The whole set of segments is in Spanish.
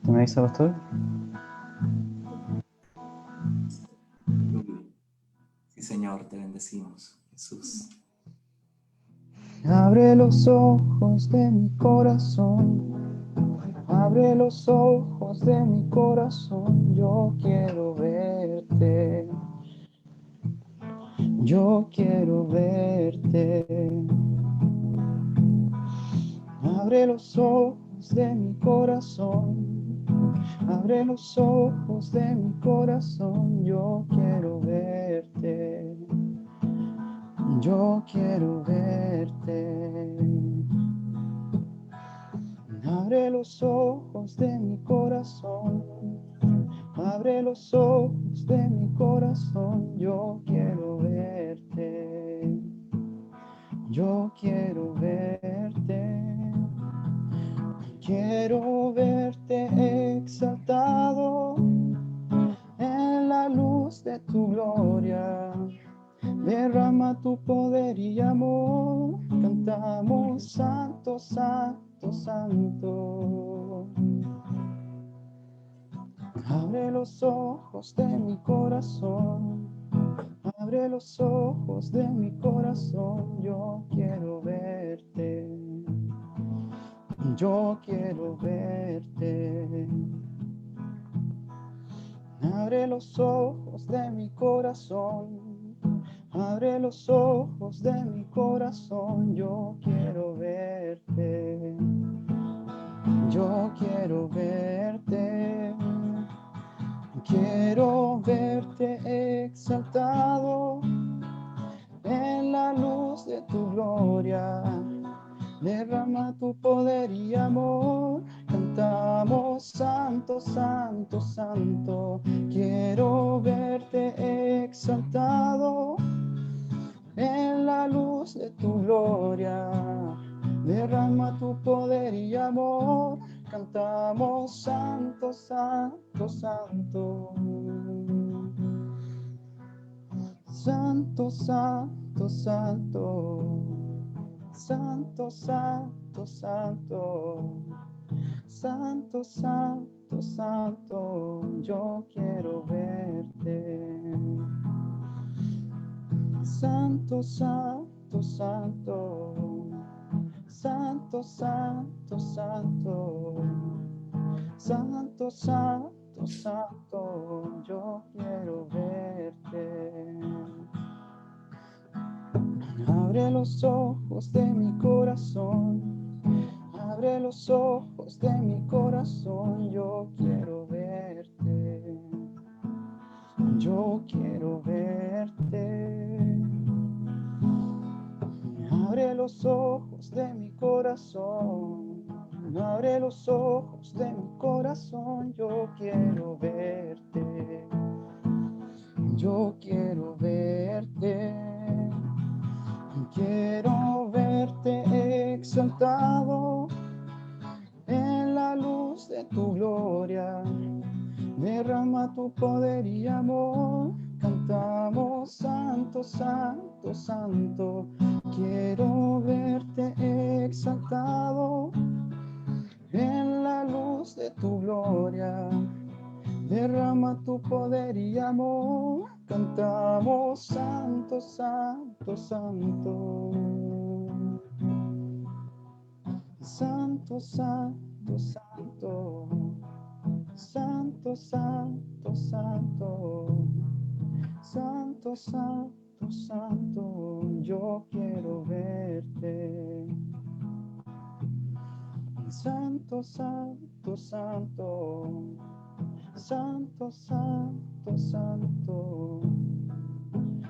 ¿Te me avisa, pastor? Sí, Señor, te bendecimos, Jesús. Abre los ojos de mi corazón, abre los ojos de mi corazón, yo quiero verte, yo quiero verte. Abre los ojos de mi corazón, abre los ojos de mi corazón, yo quiero verte, yo quiero verte. Abre los ojos de mi corazón, abre los ojos de mi corazón, yo quiero verte, yo quiero verte. Quiero verte exaltado en la luz de tu gloria. Derrama tu poder y amor, cantamos santo, santo, santo. Abre los ojos de mi corazón, abre los ojos de mi corazón, yo quiero verte, yo quiero verte. Abre los ojos de mi corazón, abre los ojos de mi corazón, yo quiero verte, yo quiero verte, quiero verte exaltado en la luz de tu gloria. Derrama tu poder y amor, cantamos santo, santo, santo. Quiero verte exaltado en la luz de tu gloria. Derrama tu poder y amor, cantamos santo, santo, santo. Santo, santo, santo. Santo, santo, santo, santo, santo, santo, yo quiero verte. Santo, santo, santo, santo, santo, santo, santo, santo, santo, yo quiero verte. Abre los ojos de mi corazón, abre los ojos de mi corazón, yo quiero verte, yo quiero verte. Abre los ojos de mi corazón, abre los ojos de mi corazón, yo quiero verte, yo quiero verte. Quiero verte exaltado en la luz de tu gloria. Derrama tu poder y amor. Cantamos santo, santo, santo. Quiero verte exaltado en la luz de tu gloria. Derrama tu poder y amor, cantamos santo, santo, santo. Santo, santo, santo. Santo, santo, santo. Santo, santo, santo. Yo quiero verte. Santo, santo, santo. Santo, santo, santo,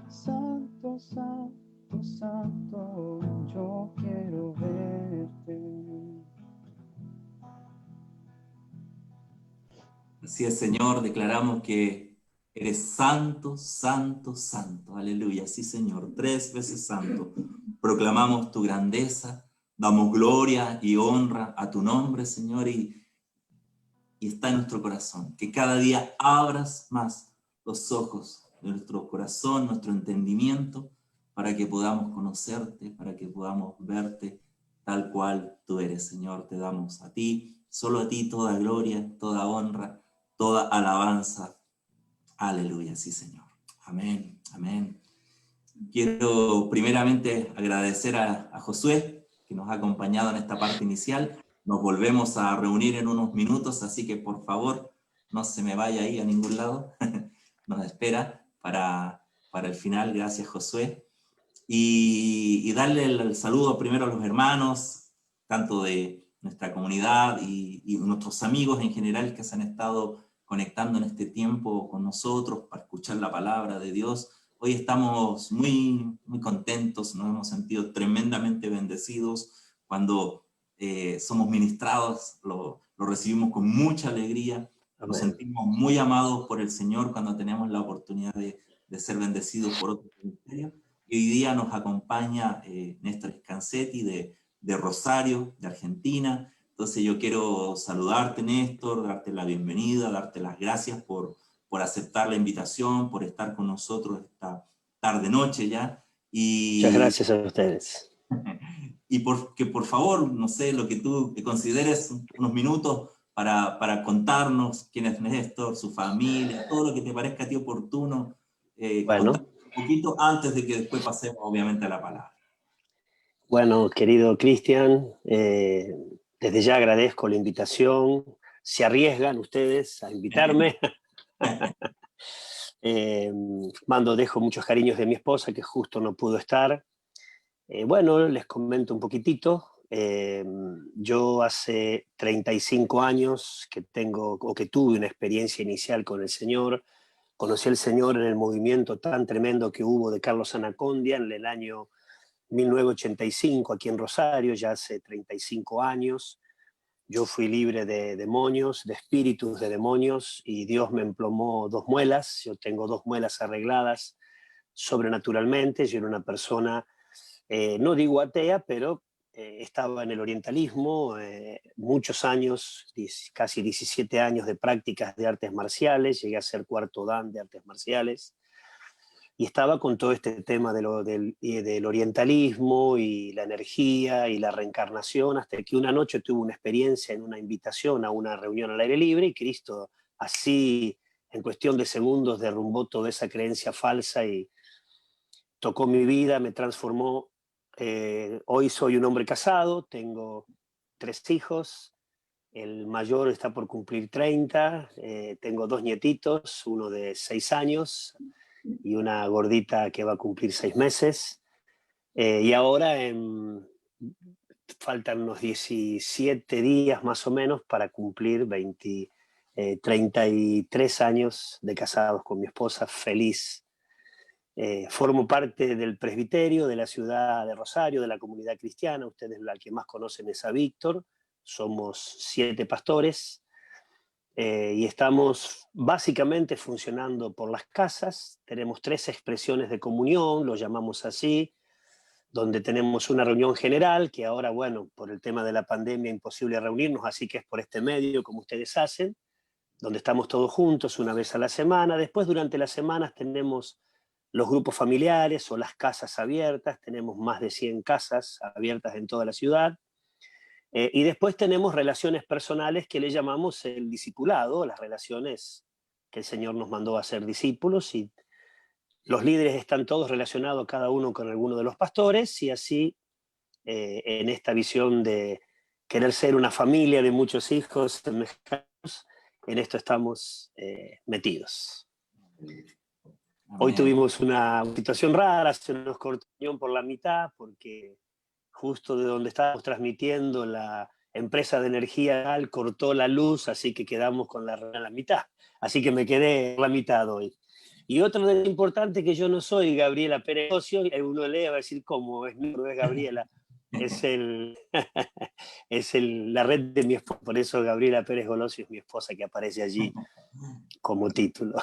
santo, santo, santo, yo quiero verte. Así es, Señor, declaramos que eres santo, santo, santo. Aleluya, sí, Señor, 3 veces santo. Proclamamos tu grandeza, damos gloria y honra a tu nombre, Señor, y está en nuestro corazón. Que cada día abras más los ojos de nuestro corazón, nuestro entendimiento, para que podamos conocerte, para que podamos verte tal cual tú eres, Señor. Te damos a ti, Solo a ti toda gloria, toda honra, toda alabanza. Aleluya, sí, Señor. Amén, amén. Quiero primeramente agradecer a Josué, que nos ha acompañado en esta parte inicial. Nos volvemos a reunir en unos minutos, así que por favor, no se me vaya ahí a ningún lado. Nos espera para el final. Gracias, Josué. Y darle el saludo primero a los hermanos, tanto de nuestra comunidad y nuestros amigos en general que se han estado conectando en este tiempo con nosotros para escuchar la palabra de Dios. Hoy estamos muy, muy contentos, nos hemos sentido tremendamente bendecidos cuando somos ministrados, lo recibimos con mucha alegría. Amén. Nos sentimos muy amados por el Señor cuando tenemos la oportunidad de ser bendecidos por otros ministerios. Y hoy día nos acompaña Néstor Scansetti de Rosario, de Argentina. Entonces yo quiero saludarte, Néstor, darte la bienvenida, darte las gracias por aceptar la invitación, por estar con nosotros esta tarde-noche ya. Muchas gracias a ustedes. Y que por favor, no sé, lo que tú consideres unos minutos para contarnos quién es Néstor, su familia, todo lo que te parezca a ti oportuno. Bueno. Un poquito antes de que después pasemos obviamente a la palabra. Bueno, querido Cristian, desde ya agradezco la invitación. Se arriesgan ustedes a invitarme. Dejo muchos cariños de mi esposa, que justo no pudo estar. Bueno, les comento un poquitito. Yo hace 35 años que tuve una experiencia inicial con el Señor. Conocí al Señor en el movimiento tan tremendo que hubo de Carlos Anacondia en el año 1985 aquí en Rosario, ya hace 35 años. Yo fui libre de demonios, de espíritus de demonios, y Dios me emplomó 2 muelas. Yo tengo 2 muelas arregladas sobrenaturalmente. Yo era una persona, no digo atea, pero estaba en el orientalismo, muchos años, casi 17 años de prácticas de artes marciales. Llegué a ser cuarto dan de artes marciales. Y estaba con todo este tema del orientalismo y la energía y la reencarnación, hasta que una noche tuve una experiencia en una invitación a una reunión al aire libre, y Cristo así, en cuestión de segundos, derrumbó toda esa creencia falsa y tocó mi vida, me transformó. Hoy soy un hombre casado, tengo 3 hijos, el mayor está por cumplir 30, tengo 2 nietitos, uno de 6 años, y una gordita que va a cumplir 6 meses. Y ahora faltan unos 17 días más o menos para cumplir 33 años de casados con mi esposa, feliz. Formo parte del presbiterio de la ciudad de Rosario, de la comunidad cristiana. Ustedes la que más conocen es a Víctor. Somos 7 pastores. Y estamos básicamente funcionando por las casas. Tenemos 3 expresiones de comunión, lo llamamos así, donde tenemos una reunión general, que ahora, bueno, por el tema de la pandemia imposible reunirnos, así que es por este medio, como ustedes hacen, donde estamos todos juntos una vez a la semana. Después, durante las semanas, tenemos los grupos familiares o las casas abiertas. Tenemos más de 100 casas abiertas en toda la ciudad. Y después tenemos relaciones personales que le llamamos el discipulado, las relaciones que el Señor nos mandó a ser discípulos, y los líderes están todos relacionados cada uno con alguno de los pastores, y así en esta visión de querer ser una familia de muchos hijos mexicanos, en esto estamos metidos. Amén. Hoy tuvimos una situación rara, se nos cortó por la mitad, porque justo de donde estábamos transmitiendo, la empresa de energía cortó la luz, así que quedamos con la mitad. Así que me quedé la mitad hoy. Y otro de lo importante, que yo no soy Gabriela Pérez Gocio, y uno lee, va a decir, ¿cómo es? No es Gabriela, es la red de mi esposa. Por eso Gabriela Pérez Golosio es mi esposa, que aparece allí como título.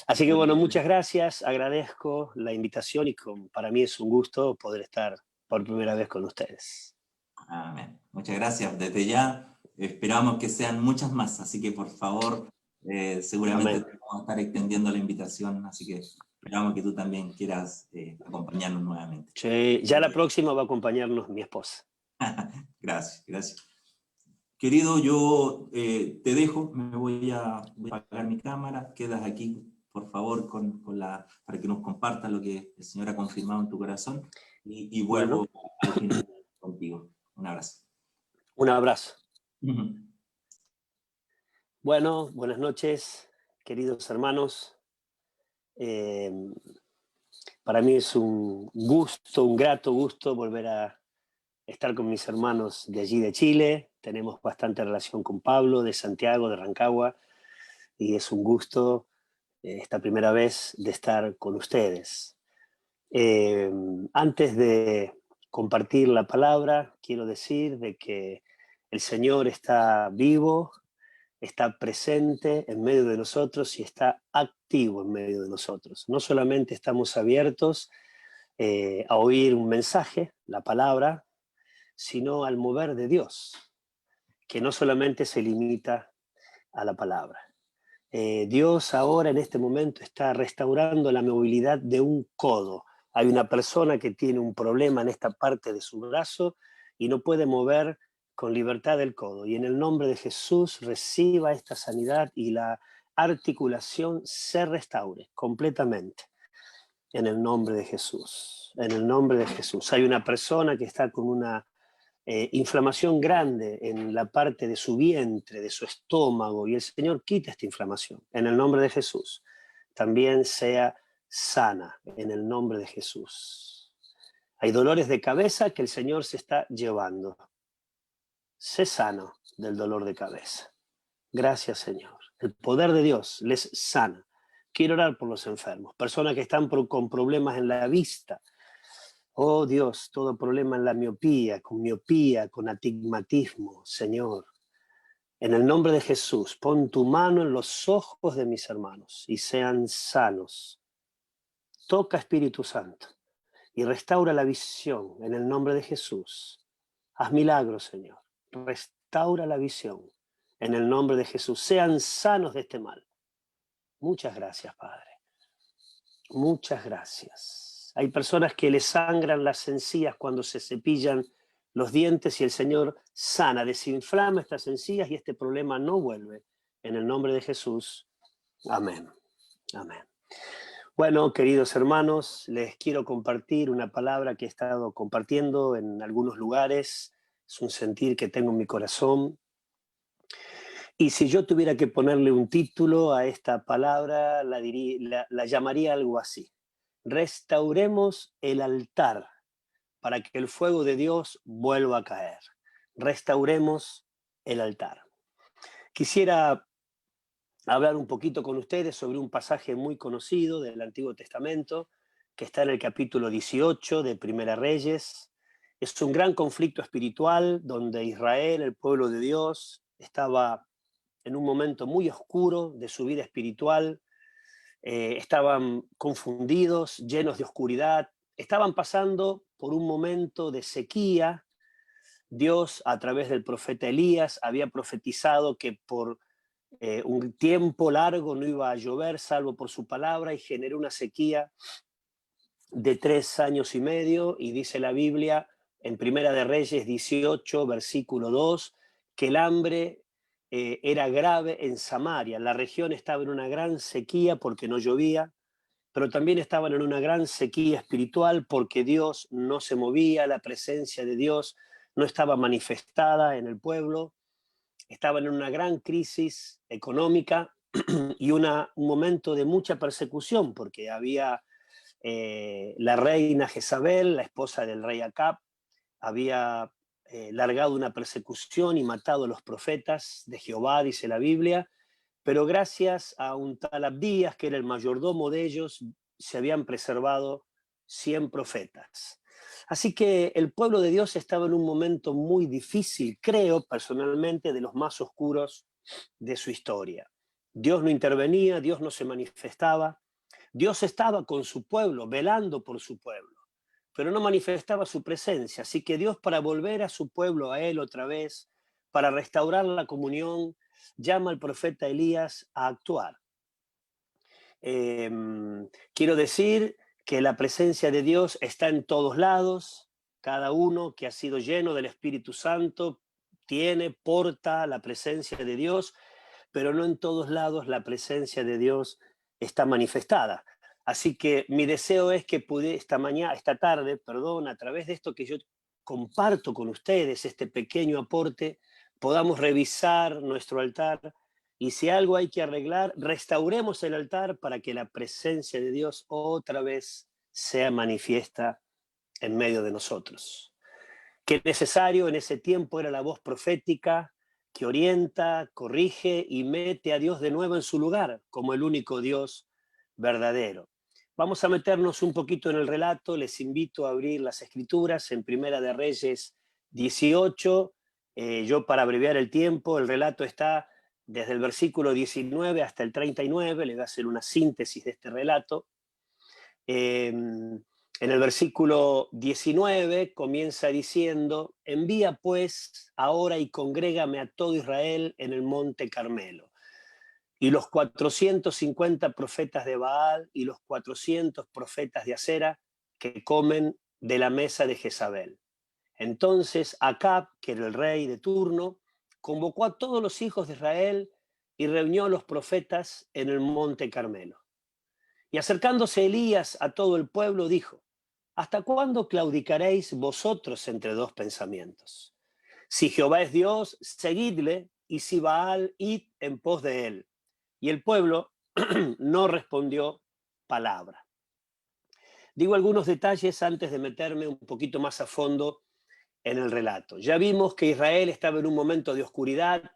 Así que bueno, muchas gracias, agradezco la invitación, y para mí es un gusto poder estar por primera vez con ustedes. Amén. Muchas gracias. Desde ya esperamos que sean muchas más, así que por favor, seguramente te vamos a estar extendiendo la invitación, así que esperamos que tú también quieras acompañarnos nuevamente. Sí, ya la próxima va a acompañarnos mi esposa. Gracias, gracias. Querido, yo te dejo, voy a apagar mi cámara, quedas aquí, por favor, para que nos compartas lo que el Señor ha confirmado en tu corazón, y vuelvo Bueno, al final contigo. Un abrazo. un abrazo. Ujú. Bueno, buenas noches, queridos hermanos. Para mí es un gusto, un grato gusto volver a estar con mis hermanos de allí de Chile. Tenemos bastante relación con Pablo, de Santiago, de Rancagua, y es un gusto esta primera vez de estar con ustedes. Antes de compartir la palabra, quiero decir de que el Señor está vivo, está presente en medio de nosotros y está activo en medio de nosotros. No solamente estamos abiertos a oír un mensaje, la palabra, sino al mover de Dios, que no solamente se limita a la palabra. Dios ahora en este momento está restaurando la movilidad de un codo. Hay una persona que tiene un problema en esta parte de su brazo y no puede mover con libertad el codo. Y en el nombre de Jesús reciba esta sanidad y la articulación se restaure completamente. En el nombre de Jesús. En el nombre de Jesús. Hay una persona que está con una inflamación grande en la parte de su vientre, de su estómago, y el Señor quita esta inflamación en el nombre de Jesús. También sea sana en el nombre de Jesús. Hay dolores de cabeza que el Señor se está llevando. Sé sano del dolor de cabeza. Gracias, Señor. El poder de Dios les sana. Quiero orar por los enfermos, personas que están con problemas en la vista. Oh Dios, todo problema en la miopía, con astigmatismo, Señor. En el nombre de Jesús, pon tu mano en los ojos de mis hermanos y sean sanos. Toca, Espíritu Santo, y restaura la visión en el nombre de Jesús. Haz milagros, Señor. Restaura la visión en el nombre de Jesús. Sean sanos de este mal. Muchas gracias, Padre. Muchas gracias. Hay personas que les sangran las encías cuando se cepillan los dientes y el Señor sana, desinflama estas encías y este problema no vuelve. En el nombre de Jesús. Amén. Amén. Bueno, queridos hermanos, les quiero compartir una palabra que he estado compartiendo en algunos lugares. Es un sentir que tengo en mi corazón. Y si yo tuviera que ponerle un título a esta palabra, la llamaría algo así. Restauremos el altar para que el fuego de Dios vuelva a caer. Restauremos el altar. Quisiera hablar un poquito con ustedes sobre un pasaje muy conocido del Antiguo Testamento, que está en el capítulo 18 de Primera Reyes. Es un gran conflicto espiritual donde Israel, el pueblo de Dios, estaba en un momento muy oscuro de su vida espiritual. Estaban confundidos, llenos de oscuridad, estaban pasando por un momento de sequía. Dios, a través del profeta Elías, había profetizado que por un tiempo largo no iba a llover salvo por su palabra y generó una sequía de 3 años y medio, y dice la Biblia en Primera de Reyes 18, versículo 2, que el hambre era grave en Samaria. La región estaba en una gran sequía porque no llovía, pero también estaban en una gran sequía espiritual porque Dios no se movía, la presencia de Dios no estaba manifestada en el pueblo. Estaban en una gran crisis económica y un momento de mucha persecución porque había la reina Jezabel, la esposa del rey Acab, había largado una persecución y matado a los profetas de Jehová, dice la Biblia, pero gracias a un tal Abdías, que era el mayordomo de ellos, se habían preservado 100 profetas. Así que el pueblo de Dios estaba en un momento muy difícil, creo personalmente, de los más oscuros de su historia. Dios no intervenía, Dios no se manifestaba, Dios estaba con su pueblo, velando por su pueblo, pero no manifestaba su presencia. Así que Dios, para volver a su pueblo, a él otra vez, para restaurar la comunión, llama al profeta Elías a actuar. Quiero decir que la presencia de Dios está en todos lados. Cada uno que ha sido lleno del Espíritu Santo porta la presencia de Dios, pero no en todos lados la presencia de Dios está manifestada. Así que mi deseo es que esta tarde, a través de esto que yo comparto con ustedes, este pequeño aporte, podamos revisar nuestro altar y si algo hay que arreglar, restauremos el altar para que la presencia de Dios otra vez sea manifiesta en medio de nosotros. Qué necesario en ese tiempo era la voz profética que orienta, corrige y mete a Dios de nuevo en su lugar como el único Dios verdadero. Vamos a meternos un poquito en el relato. Les invito a abrir las Escrituras en Primera de Reyes 18. Yo, para abreviar el tiempo, el relato está desde el versículo 19 hasta el 39. Le voy a hacer una síntesis de este relato. En el versículo 19 comienza diciendo: envía pues ahora y congrégame a todo Israel en el monte Carmelo. Y los 450 profetas de Baal y los 400 profetas de Acera que comen de la mesa de Jezabel. Entonces Acab, que era el rey de turno, convocó a todos los hijos de Israel y reunió a los profetas en el monte Carmelo. Y acercándose Elías a todo el pueblo, dijo: ¿hasta cuándo claudicaréis vosotros entre dos pensamientos? Si Jehová es Dios, seguidle, y si Baal, id en pos de él. Y el pueblo no respondió palabra. Digo algunos detalles antes de meterme un poquito más a fondo en el relato. Ya vimos que Israel estaba en un momento de oscuridad,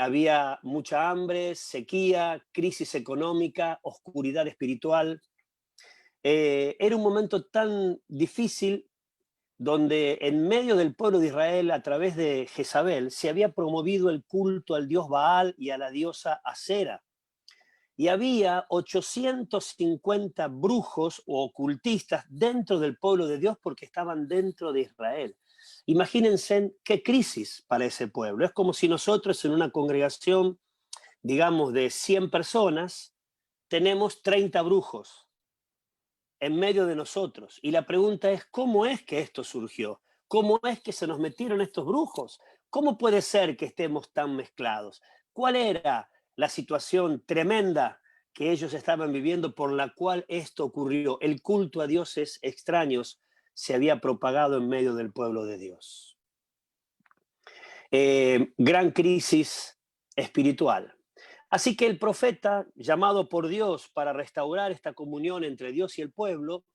había mucha hambre, sequía, crisis económica, oscuridad espiritual. Era un momento tan difícil donde en medio del pueblo de Israel, a través de Jezabel, se había promovido el culto al dios Baal y a la diosa Acera. Y había 850 brujos o ocultistas dentro del pueblo de Dios porque estaban dentro de Israel. Imagínense qué crisis para ese pueblo. Es como si nosotros en una congregación, digamos, de 100 personas, tenemos 30 brujos en medio de nosotros. Y la pregunta es, ¿cómo es que esto surgió? ¿Cómo es que se nos metieron estos brujos? ¿Cómo puede ser que estemos tan mezclados? ¿Cuál era la situación tremenda que ellos estaban viviendo por la cual esto ocurrió? El culto a dioses extraños se había propagado en medio del pueblo de Dios. Gran crisis espiritual. Así que el profeta, llamado por Dios para restaurar esta comunión entre Dios y el pueblo,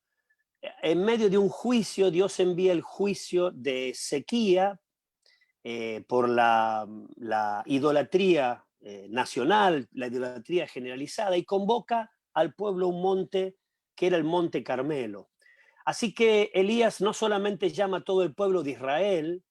en medio de un juicio, Dios envía el juicio de sequía por la idolatría nacional, la idolatría generalizada, y convoca al pueblo a un monte que era el monte Carmelo. Así que Elías no solamente llama a todo el pueblo de Israel,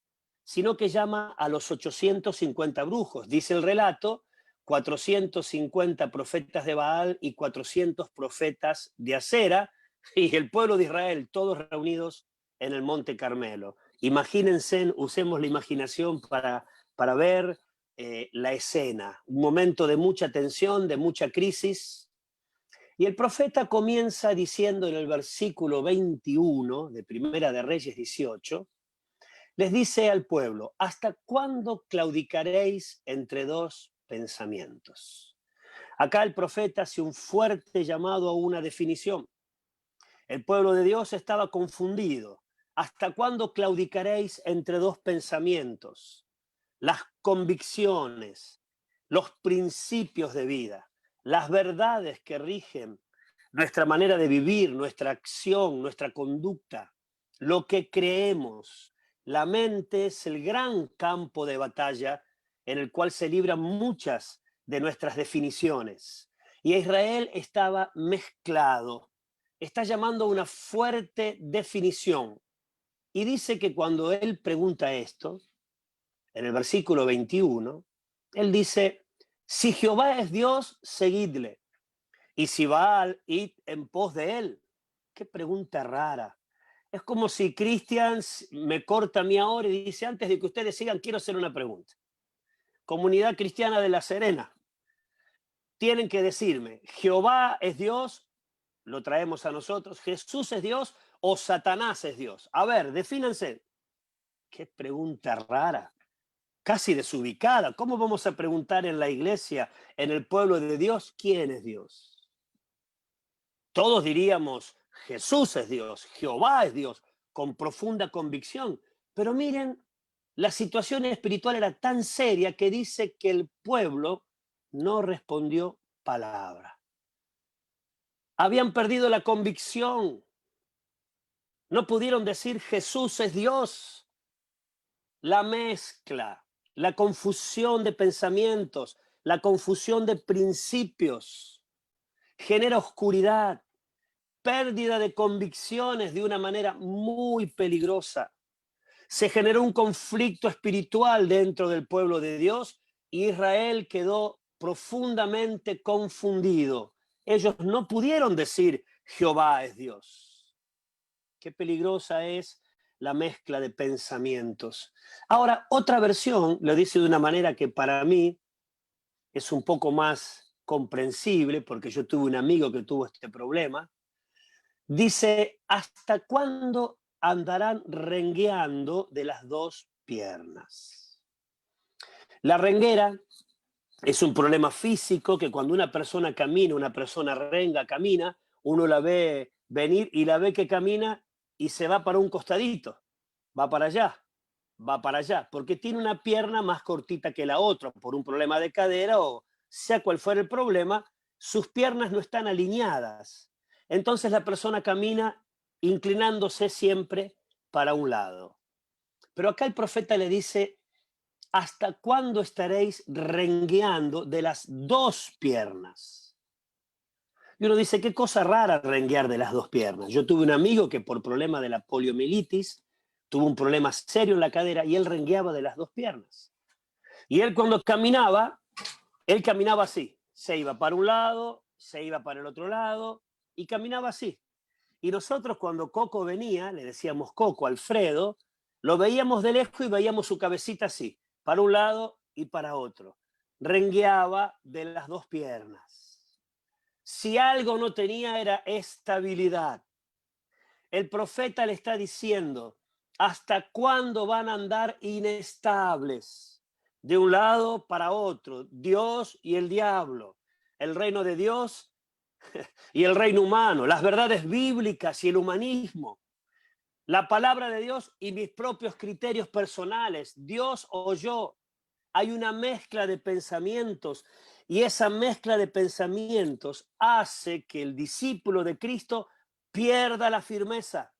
sino que llama a los 850 brujos. Dice el relato: 450 profetas de Baal y 400 profetas de Acera, y el pueblo de Israel, todos reunidos en el monte Carmelo. Imagínense, usemos la imaginación para ver la escena, un momento de mucha tensión, de mucha crisis. Y el profeta comienza diciendo en el versículo 21 de Primera de Reyes 18, les dice al pueblo: ¿hasta cuándo claudicaréis entre dos pensamientos? Acá el profeta hace un fuerte llamado a una definición. El pueblo de Dios estaba confundido. ¿Hasta cuándo claudicaréis entre dos pensamientos? Las convicciones, los principios de vida, las verdades que rigen nuestra manera de vivir, nuestra acción, nuestra conducta, lo que creemos. La mente es el gran campo de batalla en el cual se libran muchas de nuestras definiciones. Y Israel estaba mezclado. Está llamando a una fuerte definición. Y dice que cuando él pregunta esto, en el versículo 21, él dice: si Jehová es Dios, seguidle. Y si Baal, id en pos de él. Qué pregunta rara. Es como si Cristian me corta a mí ahora y dice: antes de que ustedes sigan, quiero hacer una pregunta. Comunidad Cristiana de La Serena, tienen que decirme: Jehová es Dios, lo traemos a nosotros, Jesús es Dios o Satanás es Dios. A ver, defínanse. Qué pregunta rara. casi desubicada. ¿Cómo vamos a preguntar en la iglesia, en el pueblo de Dios, quién es Dios? Todos diríamos, Jesús es Dios, Jehová es Dios, con profunda convicción. Pero miren, la situación espiritual era tan seria que dice que el pueblo no respondió palabra. Habían perdido la convicción. No pudieron decir Jesús es Dios. La mezcla, la confusión de pensamientos, la confusión de principios genera oscuridad, pérdida de convicciones de una manera muy peligrosa. Se generó un conflicto espiritual dentro del pueblo de Dios y Israel quedó profundamente confundido. Ellos no pudieron decir Jehová es Dios. Qué peligrosa es la mezcla de pensamientos. Ahora, otra versión lo dice de una manera que para mí es un poco más comprensible, porque yo tuve un amigo que tuvo este problema. Dice, ¿hasta cuándo andarán rengueando de las dos piernas? La renguera es un problema físico que cuando una persona camina, una persona renga, camina, uno la ve venir y la ve que camina y se va para un costadito, va para allá, porque tiene una pierna más cortita que la otra, por un problema de cadera o sea cual fuera el problema, sus piernas no están alineadas. Entonces la persona camina inclinándose siempre para un lado. Pero acá el profeta le dice, ¿hasta cuándo estaréis rengueando de las dos piernas? Y uno dice, qué cosa rara renguear de las dos piernas. Yo tuve un amigo que por problema de la poliomielitis tuvo un problema serio en la cadera y él rengueaba de las dos piernas. Y él cuando caminaba, él caminaba así. Se iba para un lado, se iba para el otro lado y caminaba así. Y nosotros cuando Coco venía, le decíamos Coco, Alfredo, lo veíamos de lejos y veíamos su cabecita así, para un lado y para otro. Rengueaba de las dos piernas. Si algo no tenía era estabilidad. El profeta le está diciendo, ¿hasta cuándo van a andar inestables? De un lado para otro, Dios y el diablo, el reino de Dios y el reino humano, las verdades bíblicas y el humanismo, la palabra de Dios y mis propios criterios personales, Dios o yo. Hay una mezcla de pensamientos y esa mezcla de pensamientos hace que el discípulo de Cristo pierda la firmeza,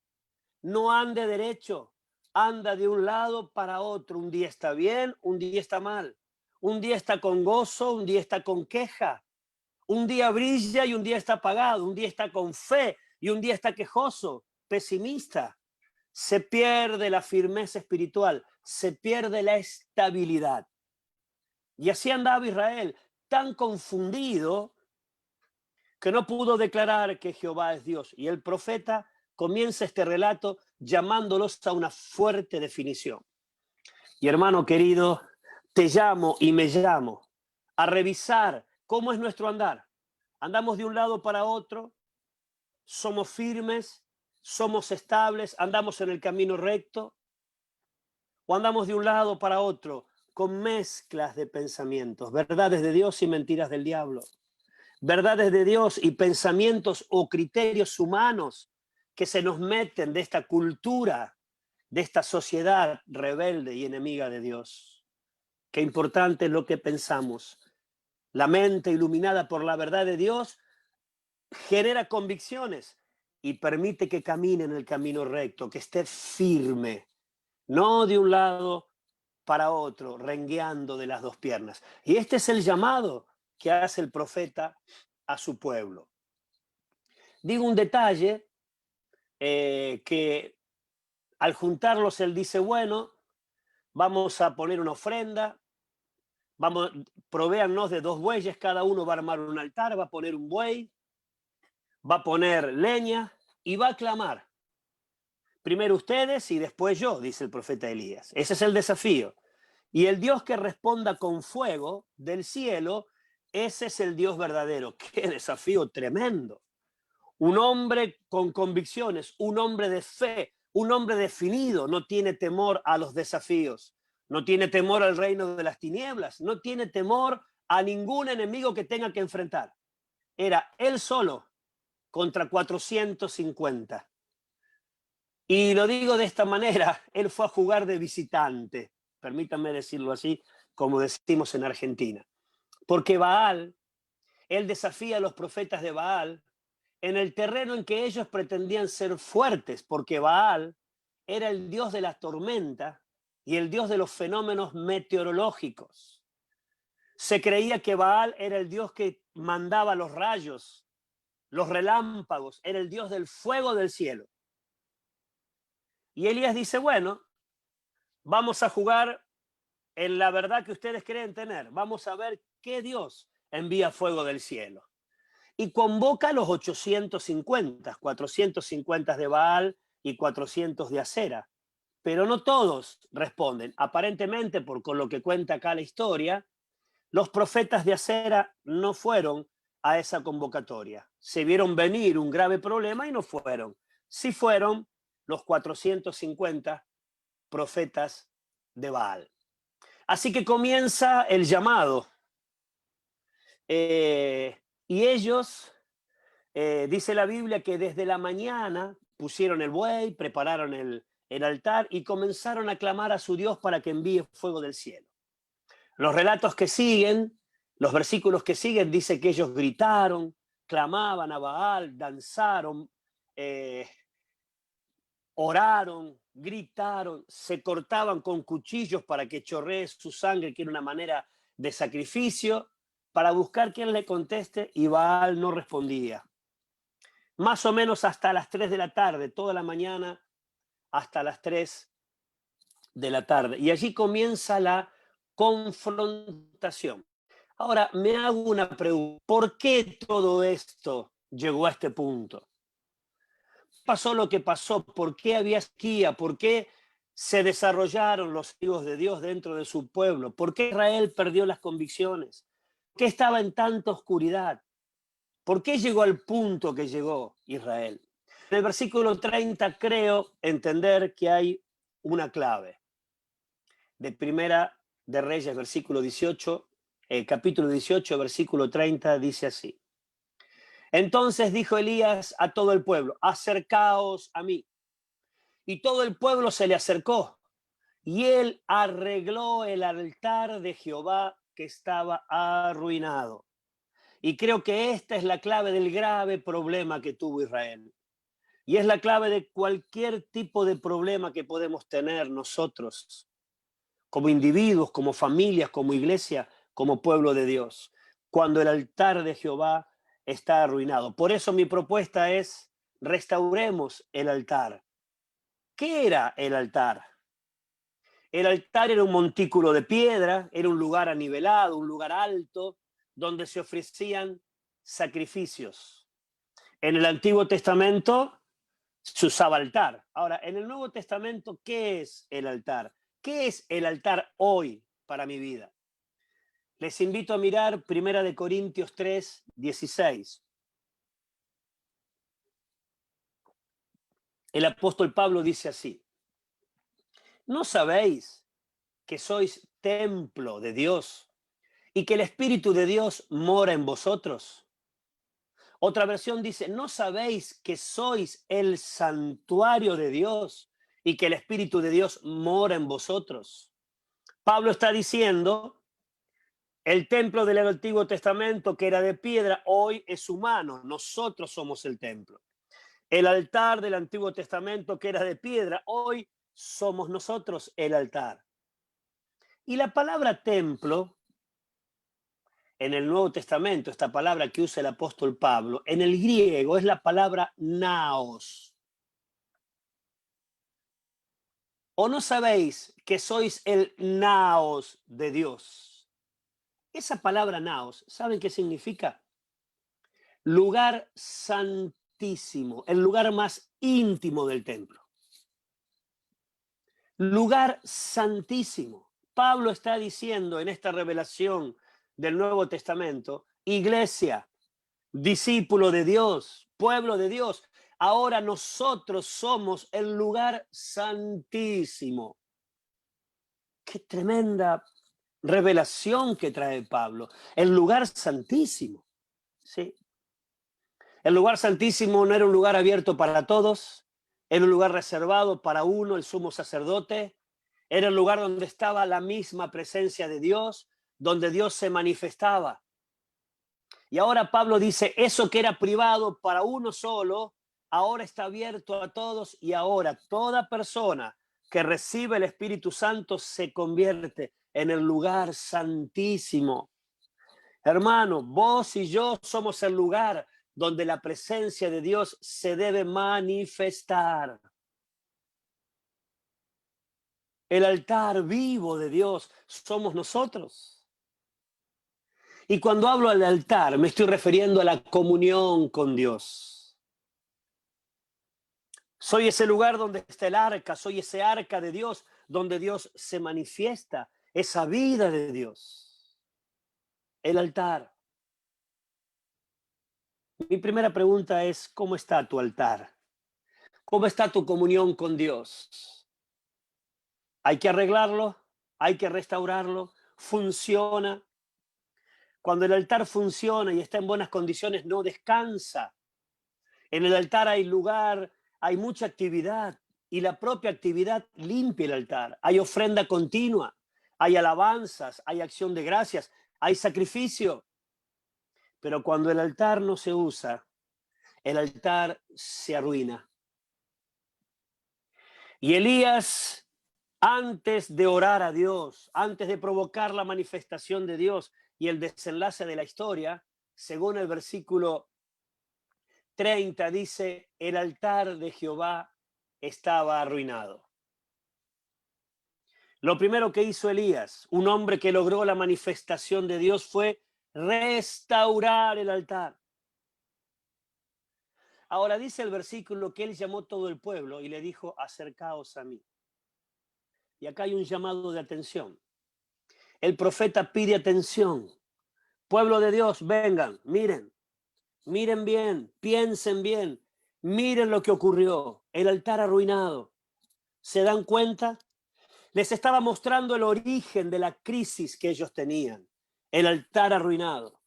no ande derecho, anda de un lado para otro. Un día está bien, un día está mal. Un día está con gozo, un día está con queja. Un día brilla y un día está apagado. Un día está con fe y un día está quejoso, pesimista. Se pierde la firmeza espiritual, se pierde la estabilidad. Y así andaba Israel, tan confundido que no pudo declarar que Jehová es Dios. Y el profeta comienza este relato llamándolos a una fuerte definición. Y hermano querido, te llamo y me llamo a revisar cómo es nuestro andar. Andamos de un lado para otro, somos firmes, somos estables, andamos en el camino recto, o andamos de un lado para otro con mezclas de pensamientos, verdades de Dios y mentiras del diablo, verdades de Dios y pensamientos o criterios humanos que se nos meten de esta cultura, de esta sociedad rebelde y enemiga de Dios. Qué importante es lo que pensamos. La mente iluminada por la verdad de Dios genera convicciones y permite que camine en el camino recto, que esté firme, no de un lado para otro, rengueando de las dos piernas. Y este es el llamado que hace el profeta a su pueblo. Digo un detalle que al juntarlos él dice, bueno, vamos a poner una ofrenda, provéannos de 2 bueyes, cada uno va a armar un altar, va a poner un buey, va a poner leña y va a clamar. Primero ustedes y después yo, dice el profeta Elías. Ese es el desafío. Y el Dios que responda con fuego del cielo, ese es el Dios verdadero. ¡Qué desafío tremendo! Un hombre con convicciones, un hombre de fe, un hombre definido, no tiene temor a los desafíos, no tiene temor al reino de las tinieblas, no tiene temor a ningún enemigo que tenga que enfrentar. Era él solo contra 450. Y lo digo de esta manera, él fue a jugar de visitante, permítanme decirlo así, como decimos en Argentina. Porque Baal, él desafía a los profetas de Baal en el terreno en que ellos pretendían ser fuertes, porque Baal era el dios de la tormenta y el dios de los fenómenos meteorológicos. Se creía que Baal era el dios que mandaba los rayos, los relámpagos, era el dios del fuego del cielo. Y Elías dice, bueno, vamos a jugar en la verdad que ustedes creen tener. Vamos a ver qué Dios envía fuego del cielo. Y convoca a los 850, 450 de Baal y 400 de Acera. Pero no todos responden. Aparentemente, con lo que cuenta acá la historia, los profetas de Acera no fueron a esa convocatoria. Se vieron venir un grave problema y no fueron. Sí fueron los 450 profetas de Baal. Así que comienza el llamado. Y ellos, dice la Biblia, que desde la mañana pusieron el buey, prepararon el altar y comenzaron a clamar a su Dios para que envíe fuego del cielo. Los relatos que siguen, los versículos que siguen, dice que ellos gritaron, clamaban a Baal, danzaron, oraron, gritaron, se cortaban con cuchillos para que chorree su sangre, que era una manera de sacrificio, para buscar quien le conteste, y Baal no respondía. Más o menos hasta las 3 de la tarde, toda la mañana hasta las 3 de la tarde. Y allí comienza la confrontación. Ahora, me hago una pregunta. ¿Por qué todo esto llegó a este punto? Pasó lo que pasó, por qué había sequía, por qué se desarrollaron los hijos de Dios dentro de su pueblo, por qué Israel perdió las convicciones, por qué estaba en tanta oscuridad, por qué llegó al punto que llegó Israel. En el versículo 30 creo entender que hay una clave. De Primera de Reyes, versículo 18, capítulo 18, versículo 30, dice así. Entonces dijo Elías a todo el pueblo, acercaos a mí. Y todo el pueblo se le acercó. Y él arregló el altar de Jehová que estaba arruinado. Y creo que esta es la clave del grave problema que tuvo Israel. Y es la clave de cualquier tipo de problema que podemos tener nosotros, como individuos, como familias, como iglesia, como pueblo de Dios, cuando el altar de Jehová está arruinado. Por eso mi propuesta es, restauremos el altar. ¿Qué era el altar? El altar era un montículo de piedra, era un lugar anivelado, un lugar alto, donde se ofrecían sacrificios. En el Antiguo Testamento se usaba altar. Ahora, en el Nuevo Testamento, ¿qué es el altar? ¿Qué es el altar hoy para mi vida? Les invito a mirar 1 Corintios 3, 16. El apóstol Pablo dice así: ¿no sabéis que sois templo de Dios y que el Espíritu de Dios mora en vosotros? Otra versión dice, ¿no sabéis que sois el santuario de Dios y que el Espíritu de Dios mora en vosotros? Pablo está diciendo, el templo del Antiguo Testamento, que era de piedra, hoy es humano. Nosotros somos el templo. El altar del Antiguo Testamento, que era de piedra, hoy somos nosotros el altar. Y la palabra templo, en el Nuevo Testamento, esta palabra que usa el apóstol Pablo, en el griego es la palabra naos. ¿O no sabéis que sois el naos de Dios? Esa palabra naos, ¿saben qué significa? Lugar santísimo, el lugar más íntimo del templo. Lugar santísimo. Pablo está diciendo en esta revelación del Nuevo Testamento, iglesia, discípulo de Dios, pueblo de Dios, ahora nosotros somos el lugar santísimo. Qué tremenda revelación que trae Pablo. El lugar santísimo. Sí. El lugar santísimo no era un lugar abierto para todos, era un lugar reservado para uno, el sumo sacerdote. Era el lugar donde estaba la misma presencia de Dios, donde Dios se manifestaba. Y ahora Pablo dice, eso que era privado para uno solo, ahora está abierto a todos, y ahora toda persona que recibe el Espíritu Santo se convierte en el lugar santísimo. Hermano, vos y yo somos el lugar donde la presencia de Dios se debe manifestar. El altar vivo de Dios somos nosotros. Y cuando hablo al altar, me estoy refiriendo a la comunión con Dios. Soy ese lugar donde está el arca, soy ese arca de Dios, donde Dios se manifiesta, esa vida de Dios. El altar. Mi primera pregunta es, ¿cómo está tu altar? ¿Cómo está tu comunión con Dios? Hay que arreglarlo, hay que restaurarlo, funciona. Cuando el altar funciona y está en buenas condiciones, no descansa. En el altar hay lugar, hay mucha actividad y la propia actividad limpia el altar. Hay ofrenda continua, hay alabanzas, hay acción de gracias, hay sacrificio. Pero cuando el altar no se usa, el altar se arruina. Y Elías, antes de orar a Dios, antes de provocar la manifestación de Dios y el desenlace de la historia, según el versículo 30 dice, el altar de Jehová estaba arruinado. Lo primero que hizo Elías, un hombre que logró la manifestación de Dios, fue restaurar el altar. Ahora dice el versículo que él llamó todo el pueblo y le dijo, acercaos a mí. Y acá hay un llamado de atención. El profeta pide atención. Pueblo de Dios, vengan, miren bien, piensen bien, miren lo que ocurrió, el altar arruinado. ¿Se dan cuenta? Les estaba mostrando el origen de la crisis que ellos tenían, el altar arruinado.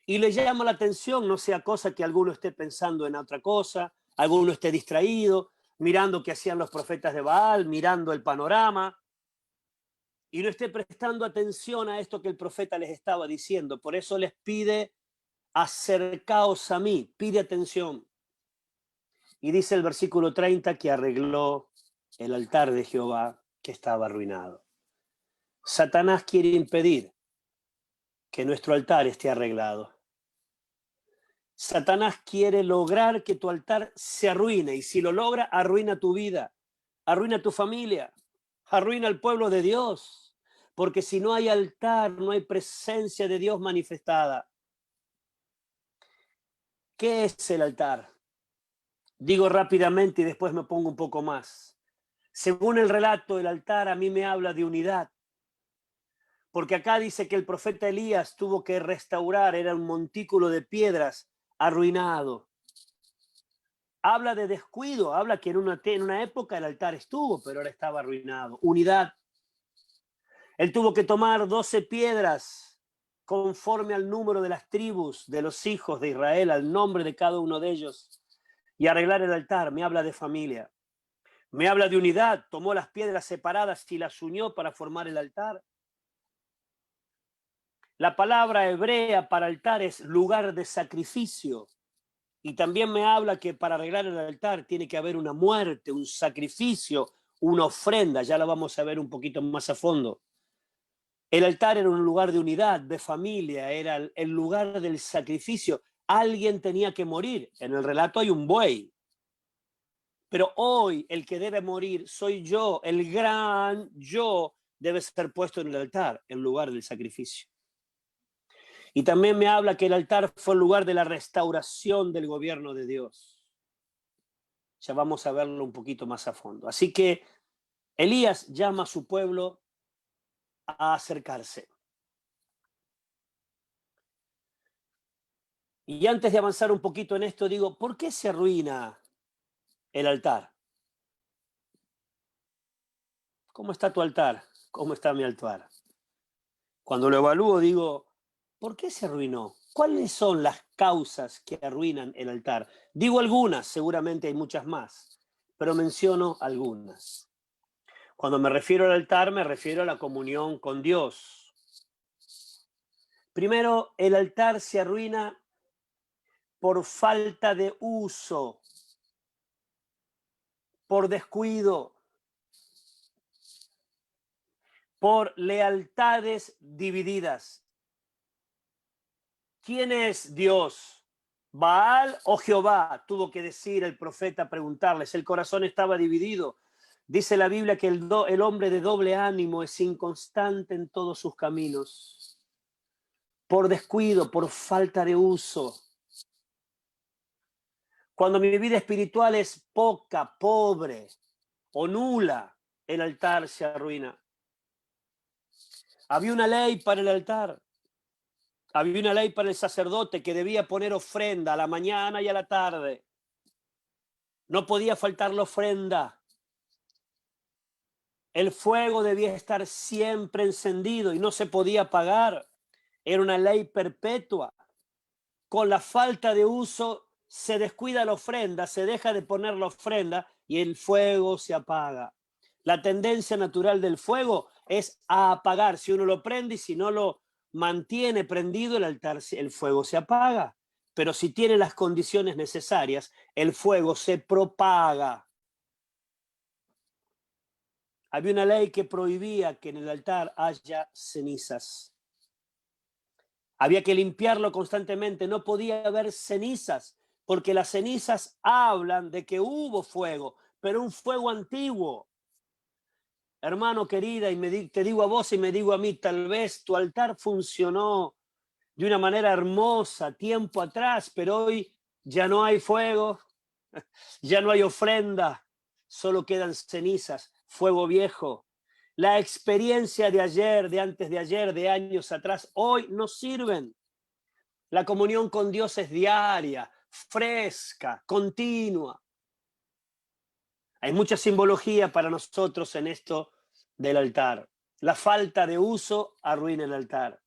Y les llama la atención, no sea cosa que alguno esté pensando en otra cosa, alguno esté distraído, mirando qué hacían los profetas de Baal, mirando el panorama, y no esté prestando atención a esto que el profeta les estaba diciendo. Por eso les pide, acercaos a mí, pide atención. Y dice el versículo 30 que arregló el altar de Jehová que estaba arruinado. Satanás quiere impedir que nuestro altar esté arreglado. Satanás quiere lograr que tu altar se arruine, y si lo logra, arruina tu vida, arruina tu familia, arruina el pueblo de Dios, porque si no hay altar, no hay presencia de Dios manifestada. ¿Qué es el altar? Digo rápidamente y después me pongo un poco más. Según el relato, el altar a mí me habla de unidad, porque acá dice que el profeta Elías tuvo que restaurar, era un montículo de piedras arruinado. Habla de descuido, habla que en una época el altar estuvo, pero ahora estaba arruinado. Unidad. Él tuvo que tomar 12 piedras conforme al número de las tribus de los hijos de Israel, al nombre de cada uno de ellos, y arreglar el altar. Me habla de familia. Me habla de unidad. Tomó las piedras separadas y las unió para formar el altar. La palabra hebrea para altar es lugar de sacrificio. Y también me habla que para arreglar el altar tiene que haber una muerte, un sacrificio, una ofrenda. Ya lo vamos a ver un poquito más a fondo. El altar era un lugar de unidad, de familia, era el lugar del sacrificio. Alguien tenía que morir. En el relato hay un buey. Pero hoy el que debe morir soy yo. El gran yo debe ser puesto en el altar, en lugar del sacrificio. Y también me habla que el altar fue el lugar de la restauración del gobierno de Dios. Ya vamos a verlo un poquito más a fondo. Así que Elías llama a su pueblo a acercarse. Y antes de avanzar un poquito en esto, digo, ¿por qué se arruina el altar? ¿Cómo está tu altar? ¿Cómo está mi altar? Cuando lo evalúo digo, ¿por qué se arruinó? ¿Cuáles son las causas que arruinan el altar? Digo algunas, seguramente hay muchas más, pero menciono algunas. Cuando me refiero al altar, me refiero a la comunión con Dios. Primero, el altar se arruina por falta de uso, por descuido, por lealtades divididas. ¿Quién es Dios? ¿Baal o Jehová? Tuvo que decir el profeta, preguntarles. El corazón estaba dividido. Dice la Biblia que el hombre de doble ánimo es inconstante en todos sus caminos. Por descuido, por falta de uso. Cuando mi vida espiritual es poca, pobre o nula, el altar se arruina. Había una ley para el altar. Había una ley para el sacerdote que debía poner ofrenda a la mañana y a la tarde. No podía faltar la ofrenda. El fuego debía estar siempre encendido y no se podía apagar. Era una ley perpetua. Con la falta de uso se descuida la ofrenda, se deja de poner la ofrenda y el fuego se apaga. La tendencia natural del fuego es a apagar. Si uno lo prende y si no lo mantiene prendido, el altar, el fuego se apaga. Pero si tiene las condiciones necesarias, el fuego se propaga. Había una ley que prohibía que en el altar haya cenizas. Había que limpiarlo constantemente, no podía haber cenizas, porque las cenizas hablan de que hubo fuego, pero un fuego antiguo. Hermano querida, te digo a vos y me digo a mí, tal vez tu altar funcionó de una manera hermosa tiempo atrás, pero hoy ya no hay fuego, ya no hay ofrenda, solo quedan cenizas, fuego viejo. La experiencia de ayer, de antes de ayer, de años atrás, hoy no sirven. La comunión con Dios es diaria, fresca, continua. Hay mucha simbología para nosotros en esto del altar. La falta de uso arruina el altar.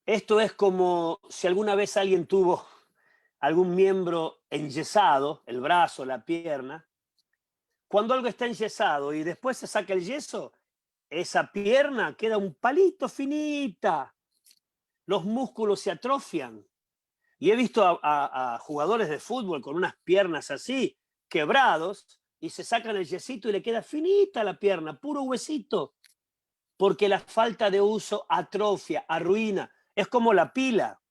Esto es como si alguna vez alguien tuvo algún miembro enyesado, el brazo, la pierna. Cuando algo está enyesado y después se saca el yeso, esa pierna queda un palito finita. Los músculos se atrofian. Y he visto a jugadores de fútbol con unas piernas así, quebrados, y se sacan el yesito y le queda finita la pierna, puro huesito. Porque la falta de uso atrofia, arruina. Es como la pila.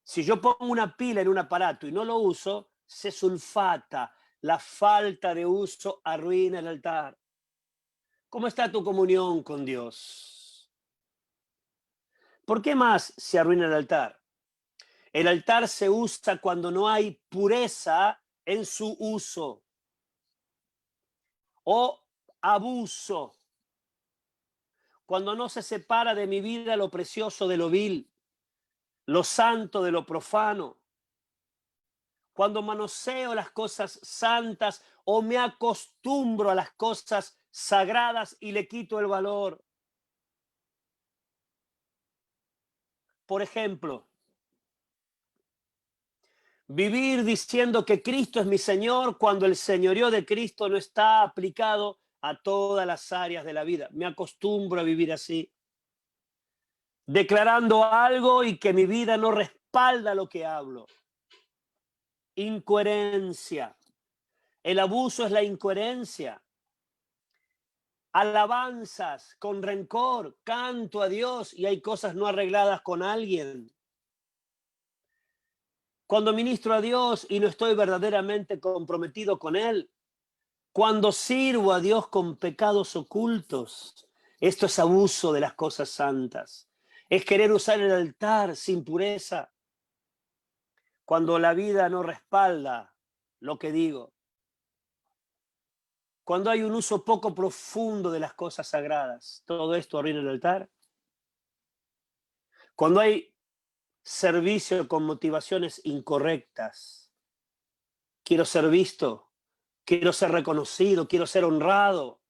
Si yo pongo una pila en un aparato y no lo uso, se sulfata. La falta de uso arruina el altar. ¿Cómo está tu comunión con Dios? ¿Por qué más se arruina el altar? El altar se usa cuando no hay pureza en su uso o abuso. Cuando no se separa de mi vida lo precioso de lo vil, lo santo de lo profano. Cuando manoseo las cosas santas o me acostumbro a las cosas sagradas y le quito el valor. Por ejemplo, vivir diciendo que Cristo es mi Señor cuando el señorío de Cristo no está aplicado a todas las áreas de la vida. Me acostumbro a vivir así, declarando algo y que mi vida no respalda lo que hablo. Incoherencia. El abuso es la incoherencia. Alabanzas con rencor, canto a Dios y hay cosas no arregladas con alguien. Cuando ministro a Dios y no estoy verdaderamente comprometido con Él. Cuando sirvo a Dios con pecados ocultos. Esto es abuso de las cosas santas. Es querer usar el altar sin pureza. Cuando la vida no respalda lo que digo. Cuando hay un uso poco profundo de las cosas sagradas. Todo esto arruina el altar. Cuando hay servicio con motivaciones incorrectas. Quiero ser visto, quiero ser reconocido, quiero ser honrado.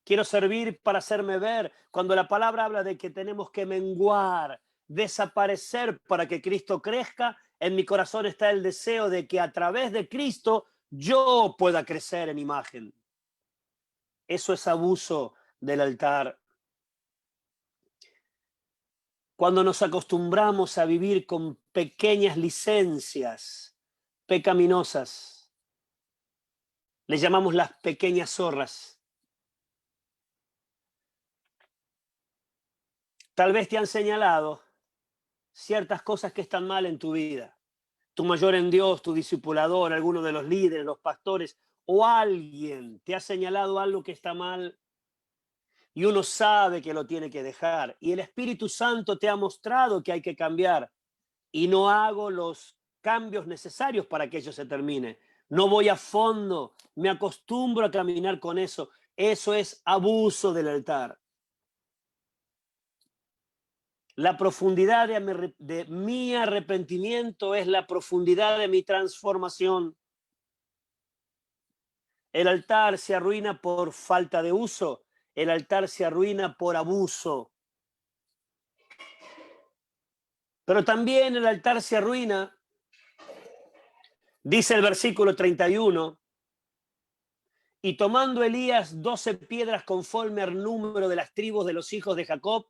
Quiero servir para hacerme ver. Cuando la palabra habla de que tenemos que menguar, desaparecer para que Cristo crezca, en mi corazón está el deseo de que a través de Cristo yo pueda crecer en imagen. Eso es abuso del altar. Cuando nos acostumbramos a vivir con pequeñas licencias pecaminosas, le llamamos las pequeñas zorras. Tal vez te han señalado ciertas cosas que están mal en tu vida. Tu mayor en Dios, tu discipulador, alguno de los líderes, los pastores, o alguien te ha señalado algo que está mal y uno sabe que lo tiene que dejar. Y el Espíritu Santo te ha mostrado que hay que cambiar y no hago los cambios necesarios para que ello se termine. No voy a fondo, me acostumbro a caminar con eso. Eso es abuso del altar. La profundidad de mi arrepentimiento es la profundidad de mi transformación. El altar se arruina por falta de uso. El altar se arruina por abuso. Pero también el altar se arruina, dice el versículo 31, y tomando Elías 12 piedras conforme al número de las tribus de los hijos de Jacob,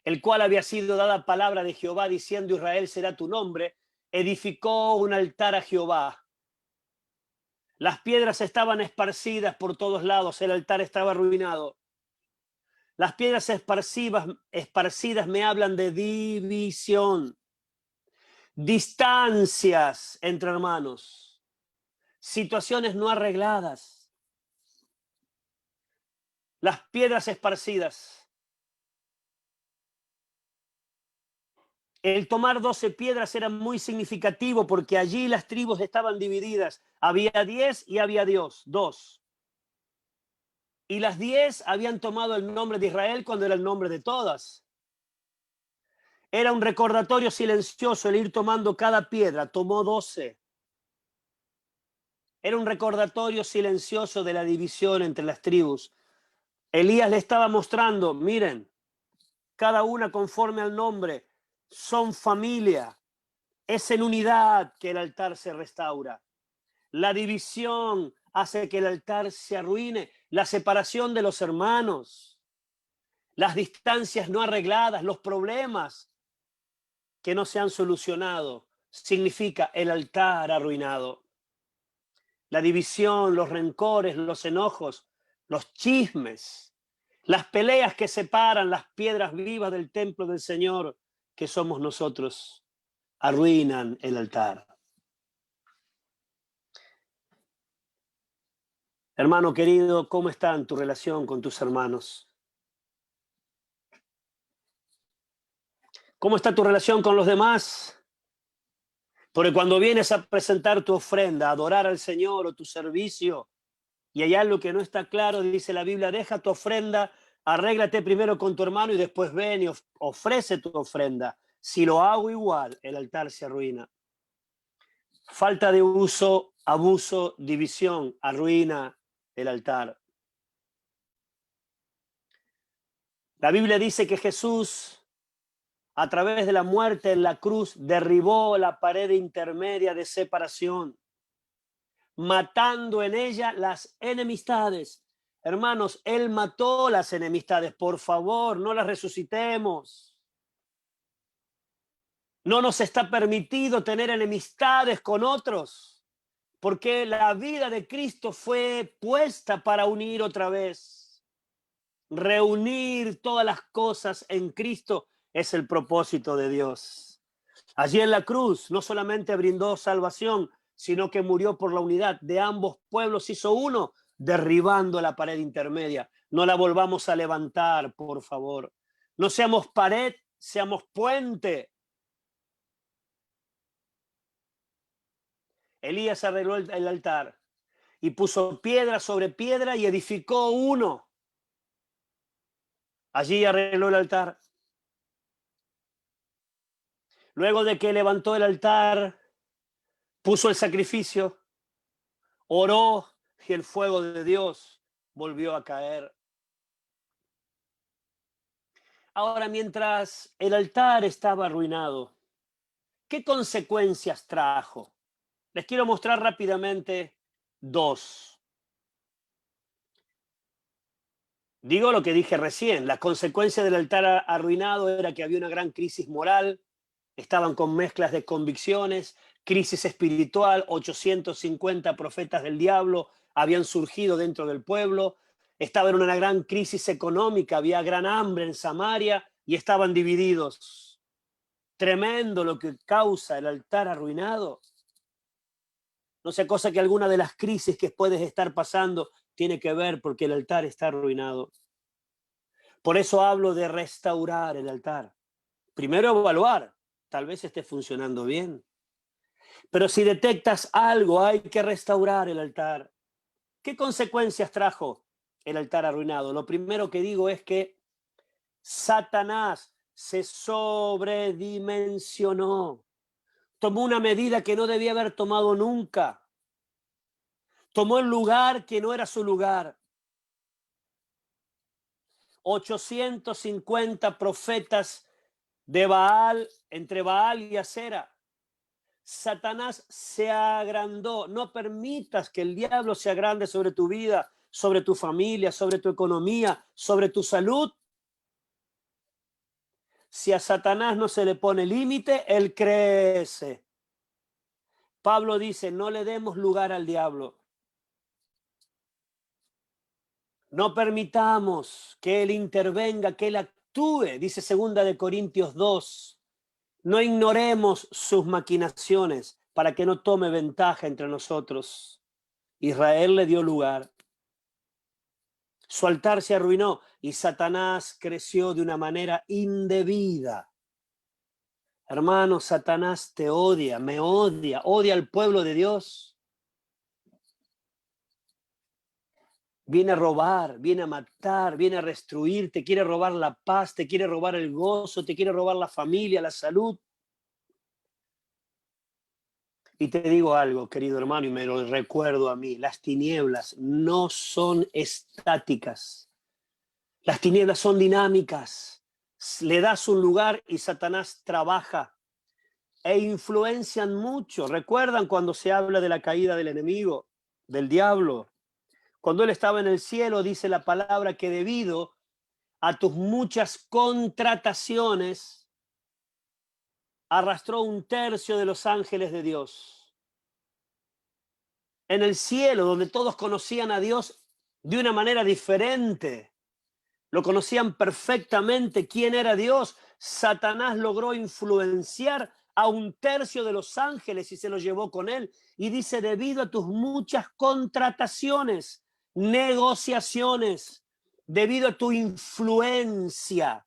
el cual había sido dada palabra de Jehová diciendo: Israel será tu nombre, edificó un altar a Jehová. Las piedras estaban esparcidas por todos lados, el altar estaba arruinado. Las piedras esparcidas me hablan de división, distancias entre hermanos, situaciones no arregladas. Las piedras esparcidas. El tomar 12 piedras era muy significativo porque allí las tribus estaban divididas. Había 10 y había 2. Y las 10 habían tomado el nombre de Israel cuando era el nombre de todas. Era un recordatorio silencioso el ir tomando cada piedra. Tomó 12. Era un recordatorio silencioso de la división entre las tribus. Elías le estaba mostrando, miren, cada una conforme al nombre, son familia. Es en unidad que el altar se restaura. La división hace que el altar se arruine. La separación de los hermanos, las distancias no arregladas, los problemas que no se han solucionado, significa el altar arruinado. La división, los rencores, los enojos, los chismes, las peleas que separan las piedras vivas del templo del Señor, que somos nosotros, arruinan el altar. Hermano querido, ¿cómo está en tu relación con tus hermanos? ¿Cómo está tu relación con los demás? Porque cuando vienes a presentar tu ofrenda, a adorar al Señor o tu servicio, y hay algo que no está claro, dice la Biblia, deja tu ofrenda, arréglate primero con tu hermano y después ven y ofrece tu ofrenda. Si lo hago igual, el altar se arruina. Falta de uso, abuso, división, arruina el altar. La Biblia dice que Jesús, a través de la muerte en la cruz, derribó la pared intermedia de separación, matando en ella las enemistades. Hermanos, Él mató las enemistades. Por favor, no las resucitemos. No nos está permitido tener enemistades con otros, porque la vida de Cristo fue puesta para unir otra vez. Reunir todas las cosas en Cristo es el propósito de Dios. Allí en la cruz no solamente brindó salvación, sino que murió por la unidad de ambos pueblos, hizo uno, derribando la pared intermedia. No la volvamos a levantar, por favor. No seamos pared, seamos puente. Elías arregló el altar y puso piedra sobre piedra y edificó uno. Allí arregló el altar. Luego de que levantó el altar, puso el sacrificio, oró y el fuego de Dios volvió a caer. Ahora, mientras el altar estaba arruinado, ¿qué consecuencias trajo? Les quiero mostrar rápidamente dos. Digo lo que dije recién, la consecuencia del altar arruinado era que había una gran crisis moral, estaban con mezclas de convicciones, crisis espiritual, 850 profetas del diablo habían surgido dentro del pueblo, estaba en una gran crisis económica, había gran hambre en Samaria y estaban divididos. Tremendo lo que causa el altar arruinado. No sea cosa que alguna de las crisis que puedes estar pasando tiene que ver porque el altar está arruinado. Por eso hablo de restaurar el altar. Primero evaluar, tal vez esté funcionando bien. Pero si detectas algo, hay que restaurar el altar. ¿Qué consecuencias trajo el altar arruinado? Lo primero que digo es que Satanás se sobredimensionó. Tomó una medida que no debía haber tomado nunca. Tomó el lugar que no era su lugar. 850 profetas de Baal, entre Baal y Acera. Satanás se agrandó. No permitas que el diablo se agrande sobre tu vida, sobre tu familia, sobre tu economía, sobre tu salud. Si a Satanás no se le pone límite, él crece. Pablo dice, no le demos lugar al diablo. No permitamos que él intervenga, que él actúe, dice 2 de Corintios 2. No ignoremos sus maquinaciones para que no tome ventaja entre nosotros. Israel le dio lugar. Su altar se arruinó y Satanás creció de una manera indebida. Hermano, Satanás te odia, me odia, odia al pueblo de Dios. Viene a robar, viene a matar, viene a destruir, te quiere robar la paz, te quiere robar el gozo, te quiere robar la familia, la salud. Y te digo algo, querido hermano, y me lo recuerdo a mí, las tinieblas no son estáticas. Las tinieblas son dinámicas. Le das un lugar y Satanás trabaja e influencian mucho. ¿Recuerdan cuando se habla de la caída del enemigo, del diablo? Cuando él estaba en el cielo, dice la palabra que debido a tus muchas contrataciones, arrastró 1/3 de los ángeles de Dios. En el cielo, donde todos conocían a Dios de una manera diferente, lo conocían perfectamente quién era Dios, Satanás logró influenciar a 1/3 de los ángeles y se los llevó con él. Y dice, debido a tus muchas contrataciones, negociaciones, debido a tu influencia.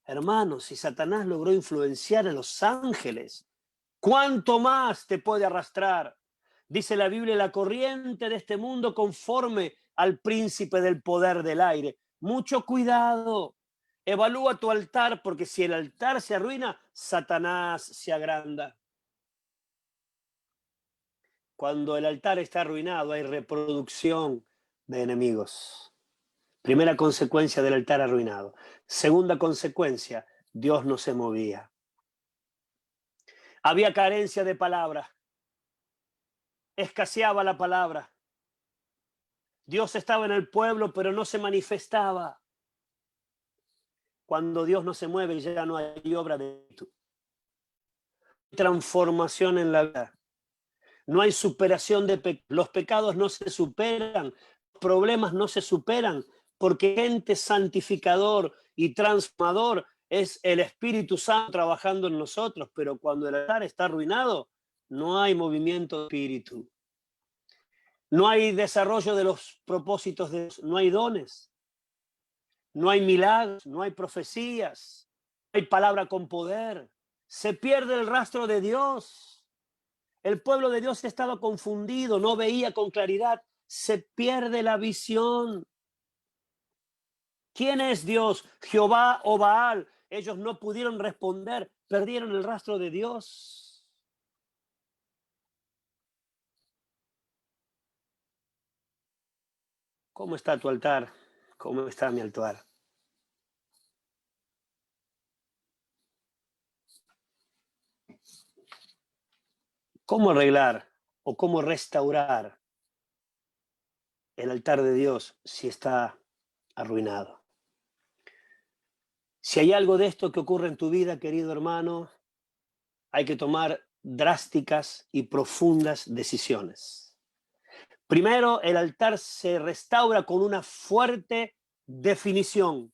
Hermanos, si Satanás logró influenciar a los ángeles, ¿cuánto más te puede arrastrar? Dice la Biblia, la corriente de este mundo conforme al príncipe del poder del aire. Mucho cuidado. Evalúa tu altar, porque si el altar se arruina, Satanás se agranda. Cuando el altar está arruinado, hay reproducción de enemigos. Primera consecuencia del altar arruinado. Segunda consecuencia, Dios no se movía. Había carencia de palabra. Escaseaba la palabra. Dios estaba en el pueblo, pero no se manifestaba. Cuando Dios no se mueve, ya no hay obra de transformación en la vida. No hay superación de los pecados no se superan, los problemas no se superan, porque gente santificador y transformador es el Espíritu Santo trabajando en nosotros, pero cuando el altar está arruinado, no hay movimiento de espíritu. No hay desarrollo de los propósitos de Dios, no hay dones, no hay milagros, no hay profecías, no hay palabra con poder. Se pierde el rastro de Dios. El pueblo de Dios estaba confundido, no veía con claridad. Se pierde la visión. ¿Quién es Dios? ¿Jehová o Baal? Ellos no pudieron responder, perdieron el rastro de Dios. ¿Cómo está tu altar? ¿Cómo está mi altar? ¿Cómo arreglar o cómo restaurar el altar de Dios si está arruinado? Si hay algo de esto que ocurre en tu vida, querido hermano, hay que tomar drásticas y profundas decisiones. Primero, el altar se restaura con una fuerte definición.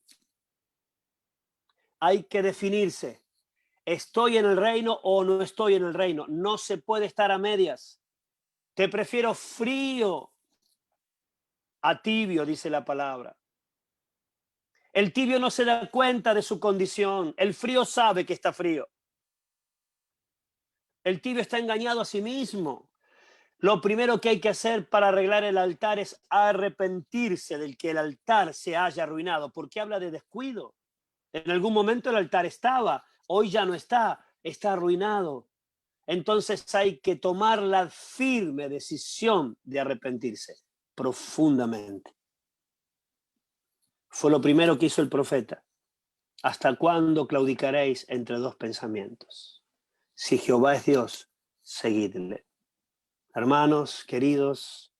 Hay que definirse. ¿Estoy en el reino o no estoy en el reino? No se puede estar a medias. Te prefiero frío a tibio, dice la palabra. El tibio no se da cuenta de su condición. El frío sabe que está frío. El tibio está engañado a sí mismo. Lo primero que hay que hacer para arreglar el altar es arrepentirse del que el altar se haya arruinado, porque habla de descuido. En algún momento el altar estaba, hoy ya no está, está arruinado. Entonces hay que tomar la firme decisión de arrepentirse profundamente. Fue lo primero que hizo el profeta. ¿Hasta cuándo claudicaréis entre dos pensamientos? Si Jehová es Dios, seguidle. Hermanos, queridos,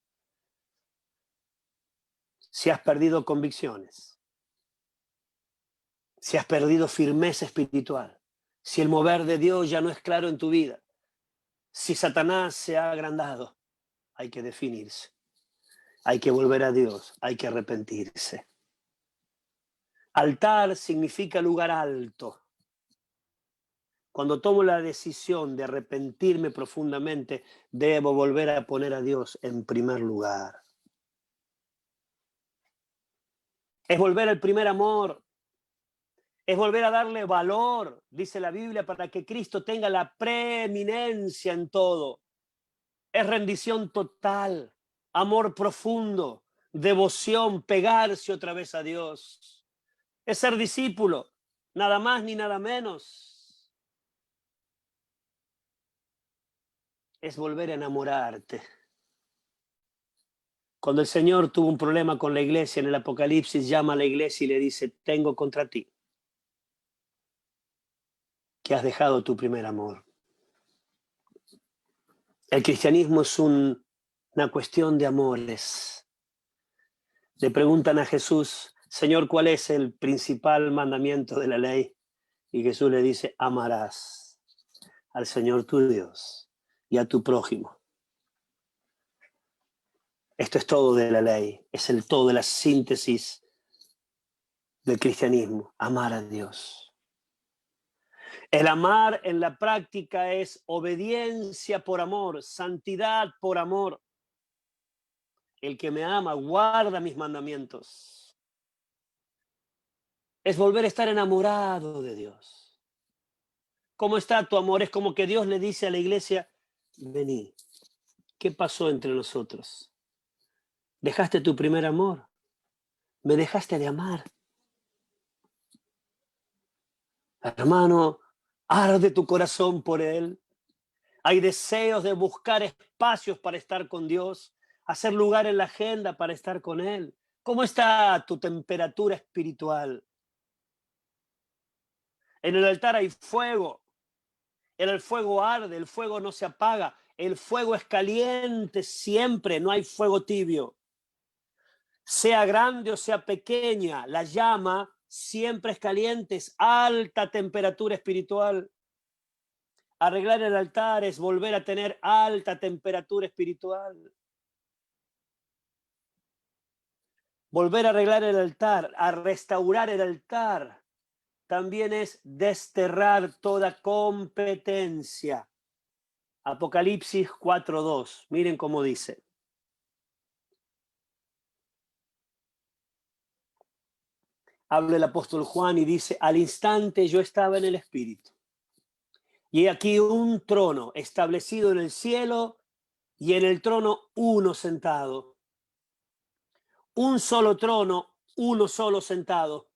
si has perdido convicciones, si has perdido firmeza espiritual, si el mover de Dios ya no es claro en tu vida, si Satanás se ha agrandado, hay que definirse, hay que volver a Dios, hay que arrepentirse. Altar significa lugar alto. Cuando tomo la decisión de arrepentirme profundamente, debo volver a poner a Dios en primer lugar. Es volver al primer amor. Es volver a darle valor, dice la Biblia, para que Cristo tenga la preeminencia en todo. Es rendición total, amor profundo, devoción, pegarse otra vez a Dios. Es ser discípulo, nada más ni nada menos. Es volver a enamorarte. Cuando el Señor tuvo un problema con la iglesia en el Apocalipsis, llama a la iglesia y le dice: tengo contra ti que has dejado tu primer amor. El cristianismo es una cuestión de amores. Le preguntan a Jesús: Señor, ¿cuál es el principal mandamiento de la ley? Y Jesús le dice: amarás al Señor tu Dios y a tu prójimo. Esto es todo de la ley, es el todo de la síntesis del cristianismo, amar a Dios. El amar en la práctica es obediencia por amor, santidad por amor. El que me ama guarda mis mandamientos. Es volver a estar enamorado de Dios. ¿Cómo está tu amor? Es como que Dios le dice a la iglesia: vení, ¿qué pasó entre nosotros? ¿Dejaste tu primer amor? ¿Me dejaste de amar? Hermano, arde tu corazón por Él. Hay deseos de buscar espacios para estar con Dios, hacer lugar en la agenda para estar con Él. ¿Cómo está tu temperatura espiritual? En el altar hay fuego. El fuego arde, el fuego no se apaga. El fuego es caliente siempre, no hay fuego tibio. Sea grande o sea pequeña, la llama siempre es caliente, es alta temperatura espiritual. Arreglar el altar es volver a tener alta temperatura espiritual. Volver a arreglar el altar, a restaurar el altar, también es desterrar toda competencia. Apocalipsis 4:2. Miren cómo dice. Habla el apóstol Juan y dice: al instante yo estaba en el Espíritu. Y aquí un trono establecido en el cielo y en el trono uno sentado. Un solo trono, uno solo sentado.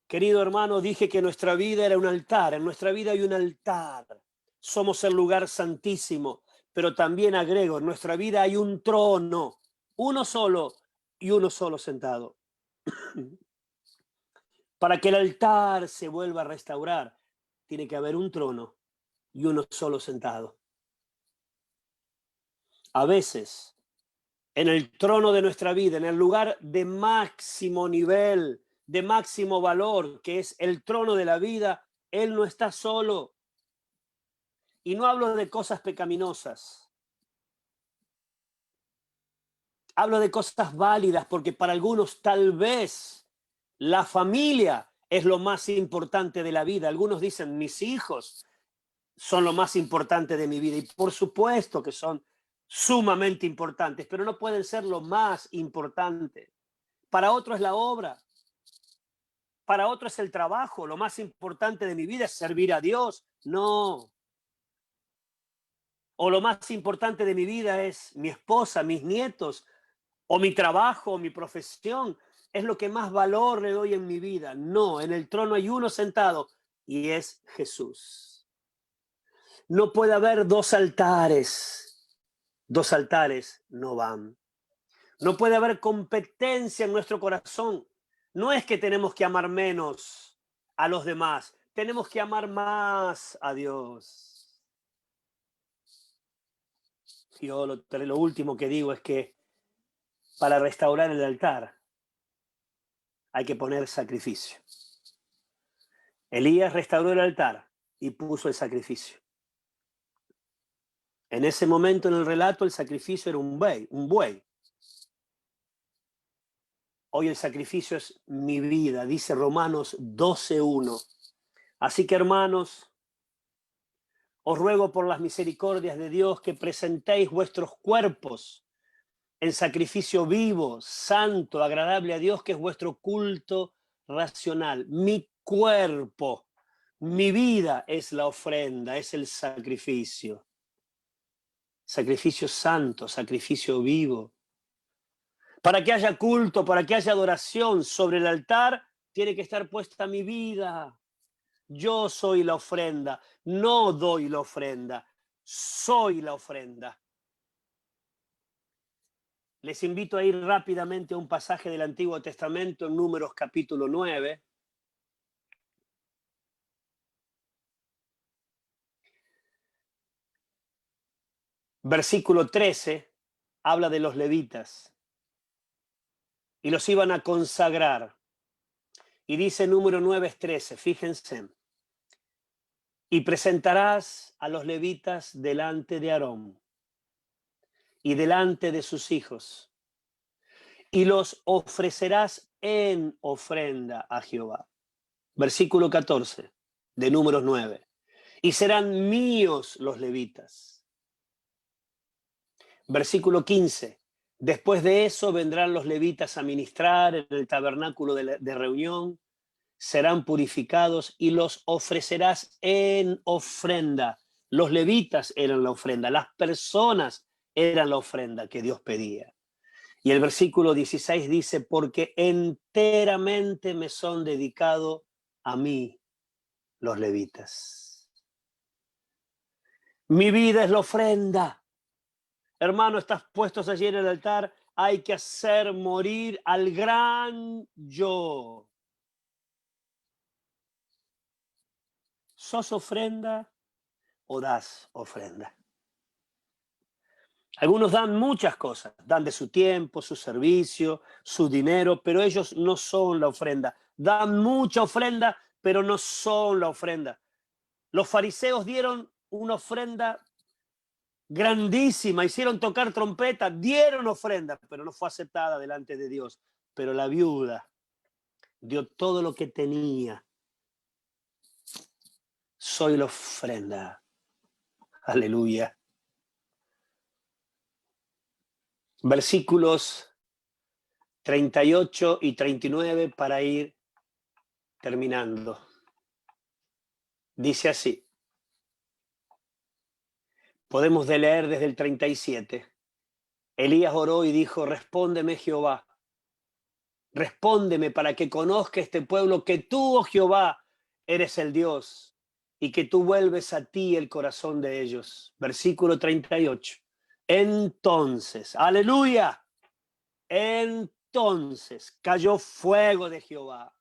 Querido hermano, dije que nuestra vida era un altar. En nuestra vida hay un altar. Somos el lugar santísimo, pero también agrego, en nuestra vida hay un trono. uno solo y uno solo sentado. Para que el altar se vuelva a restaurar, tiene que haber un trono y uno solo sentado. A veces, en el trono de nuestra vida, en el lugar de máximo nivel, de máximo valor, que es el trono de la vida, Él no está solo. Y no hablo de cosas pecaminosas. Hablo de cosas válidas, porque para algunos tal vez la familia es lo más importante de la vida. Algunos dicen, mis hijos son lo más importante de mi vida. Y por supuesto que son sumamente importantes, pero no pueden ser lo más importante. Para otro es la obra. Para otro es el trabajo. Lo más importante de mi vida es servir a Dios. No. O lo más importante de mi vida es mi esposa, mis nietos, o mi trabajo, o mi profesión. Es lo que más valor le doy en mi vida. No, en el trono hay uno sentado y es Jesús. No puede haber dos altares. Dos altares no van. No puede haber competencia en nuestro corazón. No es que tenemos que amar menos a los demás. Tenemos que amar más a Dios. Yo lo último que digo es que para restaurar el altar hay que poner sacrificio. Elías restauró el altar y puso el sacrificio. En ese momento en el relato el sacrificio era un buey. Hoy el sacrificio es mi vida, dice Romanos 12:1. Así que, hermanos, os ruego por las misericordias de Dios que presentéis vuestros cuerpos en sacrificio vivo, santo, agradable a Dios, que es vuestro culto racional. Mi cuerpo, mi vida es la ofrenda, es el sacrificio. Sacrificio santo, sacrificio vivo. Para que haya culto, para que haya adoración sobre el altar, tiene que estar puesta mi vida. Yo soy la ofrenda, no doy la ofrenda, soy la ofrenda. Les invito a ir rápidamente a un pasaje del Antiguo Testamento en Números capítulo 9. Versículo 13 habla de los levitas y los iban a consagrar. Y dice Número 9:13, fíjense. Y presentarás a los levitas delante de Aarón y delante de sus hijos, y los ofrecerás en ofrenda a Jehová. Versículo 14 de Números 9. Y serán míos los levitas. Versículo 15. Después de eso vendrán los levitas a ministrar en el tabernáculo de reunión, serán purificados y los ofrecerás en ofrenda. Los levitas eran la ofrenda, las personas eran la ofrenda que Dios pedía. Y el versículo 16 dice, porque enteramente me son dedicados a mí los levitas. Mi vida es la ofrenda. Hermano, estás puestos allí en el altar, hay que hacer morir al gran yo. ¿Sos ofrenda o das ofrenda? Algunos dan muchas cosas, dan de su tiempo, su servicio, su dinero, pero ellos no son la ofrenda. Dan mucha ofrenda, pero no son la ofrenda. Los fariseos dieron una ofrenda grandísima, hicieron tocar trompeta, dieron ofrenda, pero no fue aceptada delante de Dios. Pero la viuda dio todo lo que tenía. Soy la ofrenda. Aleluya. Versículos 38 y 39 para ir terminando. Dice así. Podemos leer desde el 37. Elías oró y dijo, respóndeme Jehová. Respóndeme para que conozca este pueblo que tú, oh Jehová, eres el Dios y que tú vuelves a ti el corazón de ellos. Versículo 38. Entonces, aleluya, Entonces cayó fuego de Jehová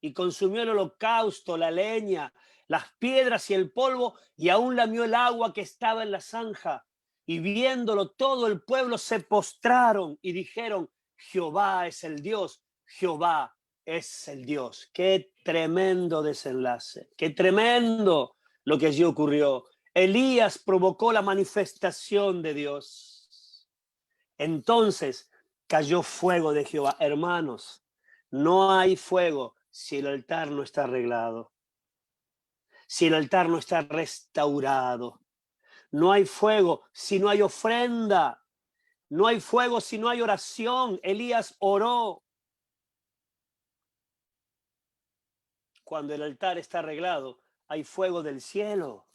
y consumió el holocausto, la leña, las piedras y el polvo, y aún lamió el agua que estaba en la zanja. Y viéndolo todo el pueblo se postraron y dijeron: Jehová es el Dios, Jehová es el Dios. Qué tremendo desenlace, qué tremendo lo que allí ocurrió. Elías provocó la manifestación de Dios. Entonces cayó fuego de Jehová. Hermanos, no hay fuego si el altar no está arreglado, si el altar no está restaurado. No hay fuego si no hay ofrenda. No hay fuego si no hay oración. Elías oró. Cuando el altar está arreglado, hay fuego del cielo.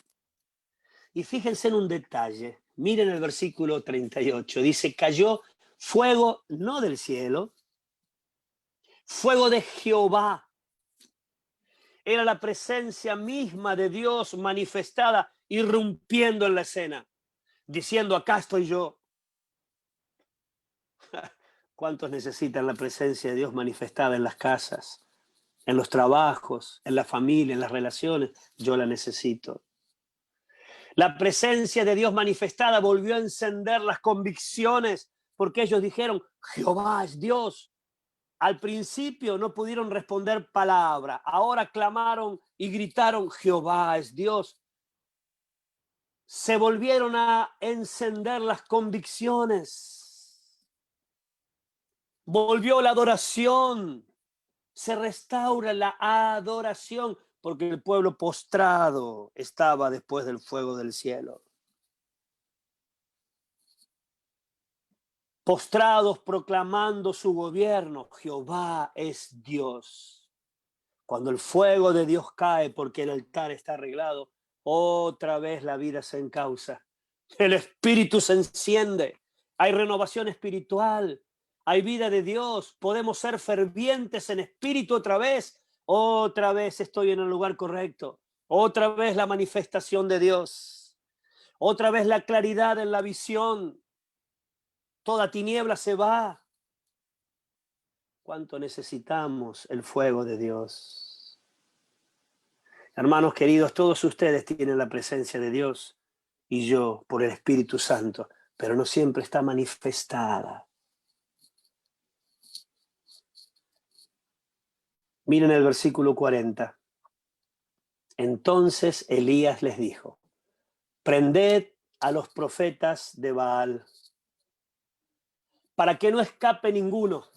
Y fíjense en un detalle. Miren el versículo 38. Dice: cayó fuego no del cielo, fuego de Jehová. Era la presencia misma de Dios manifestada, irrumpiendo en la escena, diciendo: acá estoy yo. ¿Cuántos necesitan la presencia de Dios manifestada en las casas, en los trabajos, en la familia, en las relaciones? Yo la necesito. La presencia de Dios manifestada volvió a encender las convicciones, porque ellos dijeron: Jehová es Dios. Al principio no pudieron responder palabra, ahora clamaron y gritaron: Jehová es Dios. Se volvieron a encender las convicciones. Volvió la adoración. Se restaura la adoración, porque el pueblo postrado estaba después del fuego del cielo. Postrados proclamando su gobierno. Jehová es Dios. Cuando el fuego de Dios cae porque el altar está arreglado, otra vez la vida se encausa. El espíritu se enciende. Hay renovación espiritual. Hay vida de Dios. Podemos ser fervientes en espíritu otra vez. Otra vez estoy en el lugar correcto. Otra vez la manifestación de Dios. Otra vez la claridad en la visión. Toda tiniebla se va. ¿Cuánto necesitamos el fuego de Dios? Hermanos queridos, todos ustedes tienen la presencia de Dios y yo por el Espíritu Santo, pero no siempre está manifestada. Miren el versículo 40. Entonces Elías les dijo: prended a los profetas de Baal, para que no escape ninguno.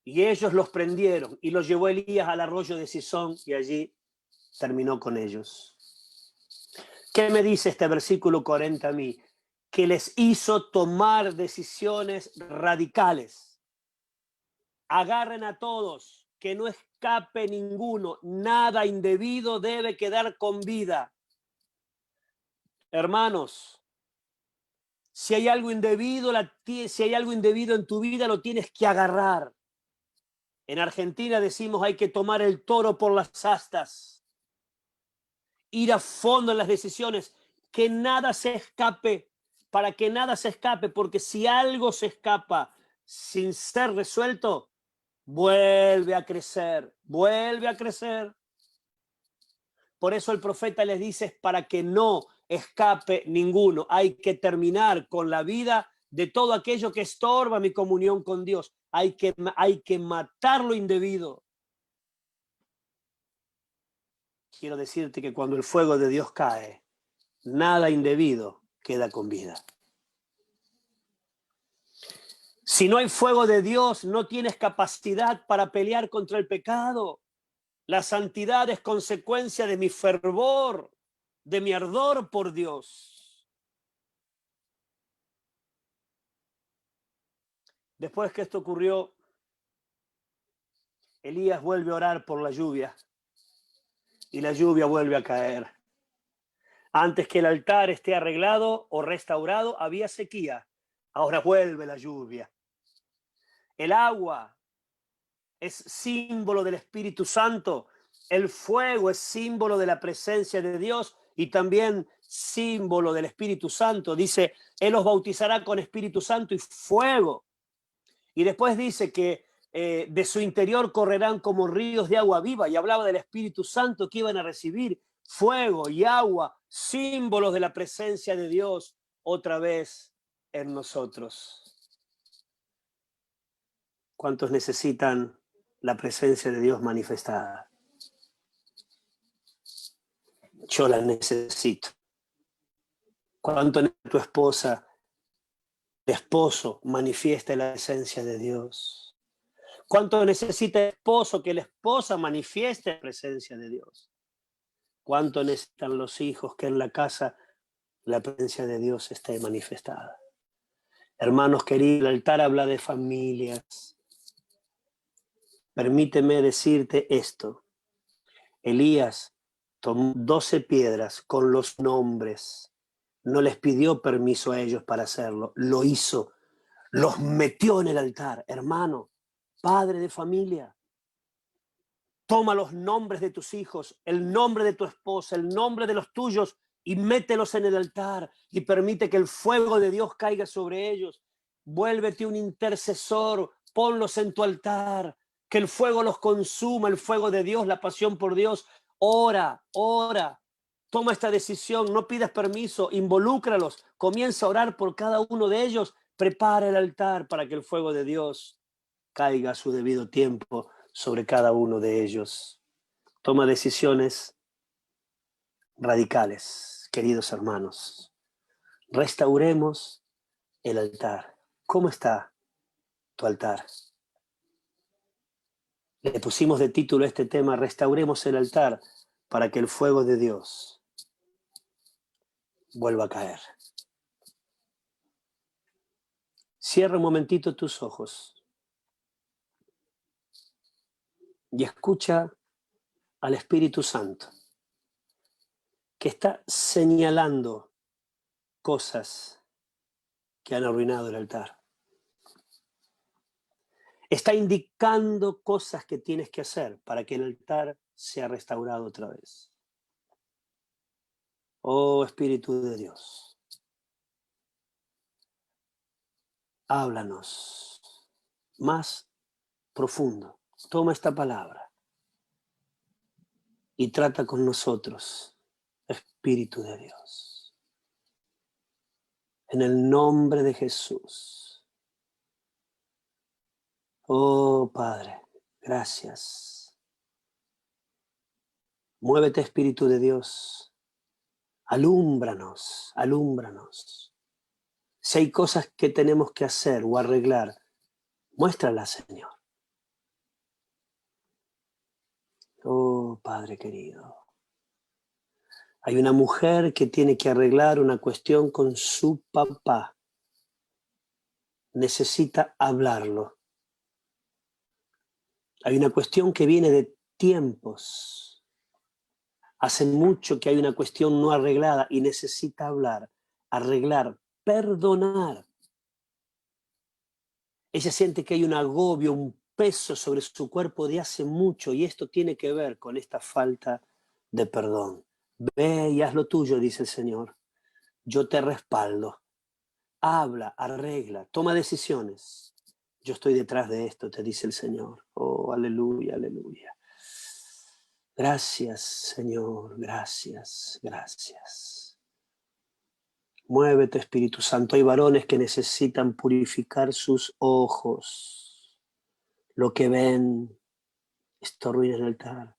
Y ellos los prendieron y los llevó Elías al arroyo de Cisón y allí terminó con ellos. ¿Qué me dice este versículo 40 a mí? Que les hizo tomar decisiones radicales. Agarren a todos, que no escape ninguno. Nada indebido debe quedar con vida. Hermanos, si hay algo indebido, si hay algo indebido en tu vida, lo tienes que agarrar. En Argentina decimos: hay que tomar el toro por las astas. Ir a fondo en las decisiones, que nada se escape, para que nada se escape, porque si algo se escapa sin ser resuelto, vuelve a crecer, vuelve a crecer. Por eso el profeta les dice: para que no escape ninguno, hay que terminar con la vida de todo aquello que estorba mi comunión con Dios. Hay que matar lo indebido. Quiero decirte que cuando el fuego de Dios cae, nada indebido queda con vida. Si no hay fuego de Dios, no tienes capacidad para pelear contra el pecado. La santidad es consecuencia de mi fervor, de mi ardor por Dios. Después que esto ocurrió, Elías vuelve a orar por la lluvia y la lluvia vuelve a caer. Antes que el altar esté arreglado o restaurado, había sequía. Ahora vuelve la lluvia. El agua es símbolo del Espíritu Santo. El fuego es símbolo de la presencia de Dios y también símbolo del Espíritu Santo. Dice: Él os bautizará con Espíritu Santo y fuego. Y después dice que de su interior correrán como ríos de agua viva, y hablaba del Espíritu Santo que iban a recibir fuego y agua, símbolos de la presencia de Dios otra vez en nosotros. ¿Cuántos necesitan la presencia de Dios manifestada? Yo la necesito. ¿Cuánto tu esposa, el esposo, manifiesta la presencia de Dios? ¿Cuánto necesita el esposo que la esposa manifieste la presencia de Dios? ¿Cuánto necesitan los hijos que en la casa la presencia de Dios esté manifestada? Hermanos queridos, el altar habla de familias. Permíteme decirte esto. Elías tomó 12 piedras con los nombres. No les pidió permiso a ellos para hacerlo. Lo hizo. Los metió en el altar. Hermano, padre de familia, toma los nombres de tus hijos, el nombre de tu esposa, el nombre de los tuyos y mételos en el altar y permite que el fuego de Dios caiga sobre ellos. Vuélvete un intercesor, ponlos en tu altar, que el fuego los consuma, el fuego de Dios, la pasión por Dios. Ora, ora, toma esta decisión, no pidas permiso, involúcralos, comienza a orar por cada uno de ellos, prepara el altar para que el fuego de Dios caiga a su debido tiempo sobre cada uno de ellos. Toma decisiones radicales, queridos hermanos. Restauremos el altar. ¿Cómo está tu altar? Le pusimos de título a este tema, restauremos el altar para que el fuego de Dios vuelva a caer. Cierra un momentito tus ojos y escucha al Espíritu Santo que está señalando cosas que han arruinado el altar. Está indicando cosas que tienes que hacer para que el altar sea restaurado otra vez. Oh Espíritu de Dios, háblanos más profundo. Toma esta palabra y trata con nosotros, Espíritu de Dios. En el nombre de Jesús. Oh Padre, gracias. Muévete, Espíritu de Dios. Alúmbranos, alúmbranos. Si hay cosas que tenemos que hacer o arreglar, muéstralas, Señor. Oh Padre querido. Hay una mujer que tiene que arreglar una cuestión con su papá. Necesita hablarlo. Hay una cuestión que viene de tiempos. Hace mucho que hay una cuestión no arreglada y necesita hablar, arreglar, perdonar. Ella siente que hay un agobio, un peso sobre su cuerpo de hace mucho y esto tiene que ver con esta falta de perdón. Ve y haz lo tuyo, dice el Señor. Yo te respaldo. Habla, arregla, toma decisiones. Yo estoy detrás de esto, te dice el Señor. Oh, aleluya, aleluya. Gracias, Señor, gracias, gracias. Muévete, Espíritu Santo. Hay varones que necesitan purificar sus ojos. Lo que ven, esto arruina el altar.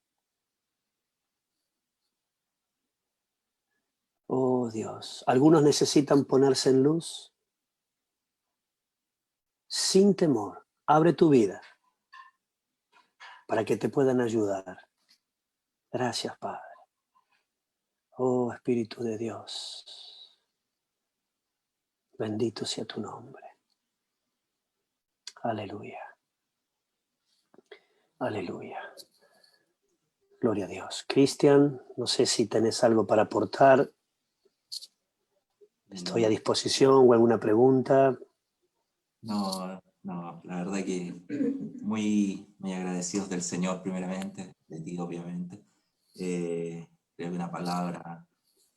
Oh, Dios. Algunos necesitan ponerse en luz sin temor. Abre tu vida para que te puedan ayudar. Gracias, Padre. Oh, Espíritu de Dios. Bendito sea tu nombre. Aleluya. Aleluya. Gloria a Dios. Cristian, no sé si tenés algo para aportar. Estoy a disposición o alguna pregunta. No, la verdad que muy agradecidos del Señor primeramente, de ti obviamente. Creo que una palabra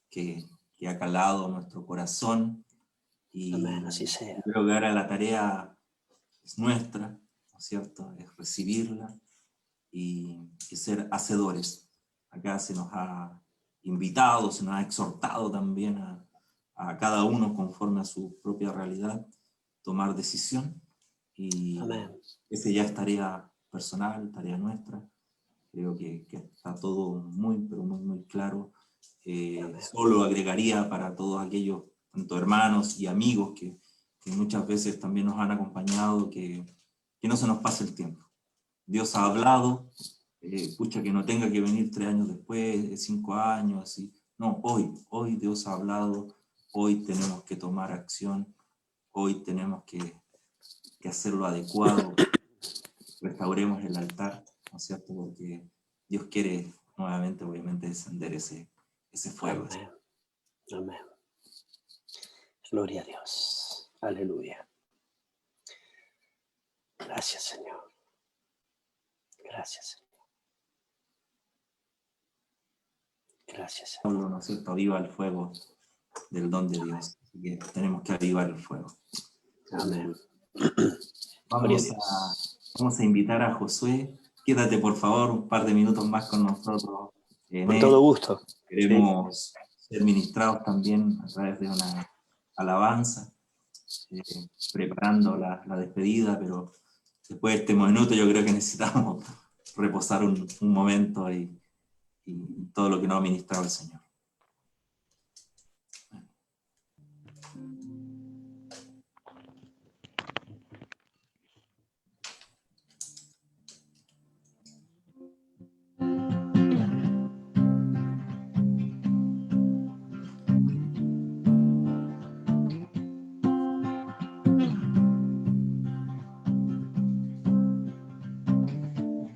que ha calado nuestro corazón y Amén, así sea. creo que ahora la tarea es nuestra, ¿no es cierto? Es recibirla y ser hacedores. Acá se nos ha invitado, se nos ha exhortado también a cada uno conforme a su propia realidad, tomar decisión, y Amén. ese ya es tarea personal, tarea nuestra. Creo que está todo muy, pero muy, muy claro. Solo agregaría para todos aquellos, tanto hermanos y amigos que muchas veces también nos han acompañado, que no se nos pase el tiempo. Dios ha hablado, pucha, que no tenga que venir 3 años después, 5 años, así. No, hoy Dios ha hablado, hoy tenemos que tomar acción, hoy tenemos que hacerlo adecuado, restauremos el altar, ¿no es cierto? Porque Dios quiere nuevamente, obviamente, encender ese fuego. Amén. Amén. Gloria a Dios. Aleluya. Gracias, Señor. Gracias, Señor. Gracias, Señor. ¿No es cierto? Aviva el fuego del don de Dios. Así que tenemos que avivar el fuego. Amén. Vamos a invitar a Josué. Quédate, por favor, un par de minutos más con nosotros. Con todo gusto. Queremos ser ministrados también a través de una alabanza, preparando la despedida, pero después de este minuto yo creo que necesitamos reposar un momento y todo lo que nos ha ministrado el Señor.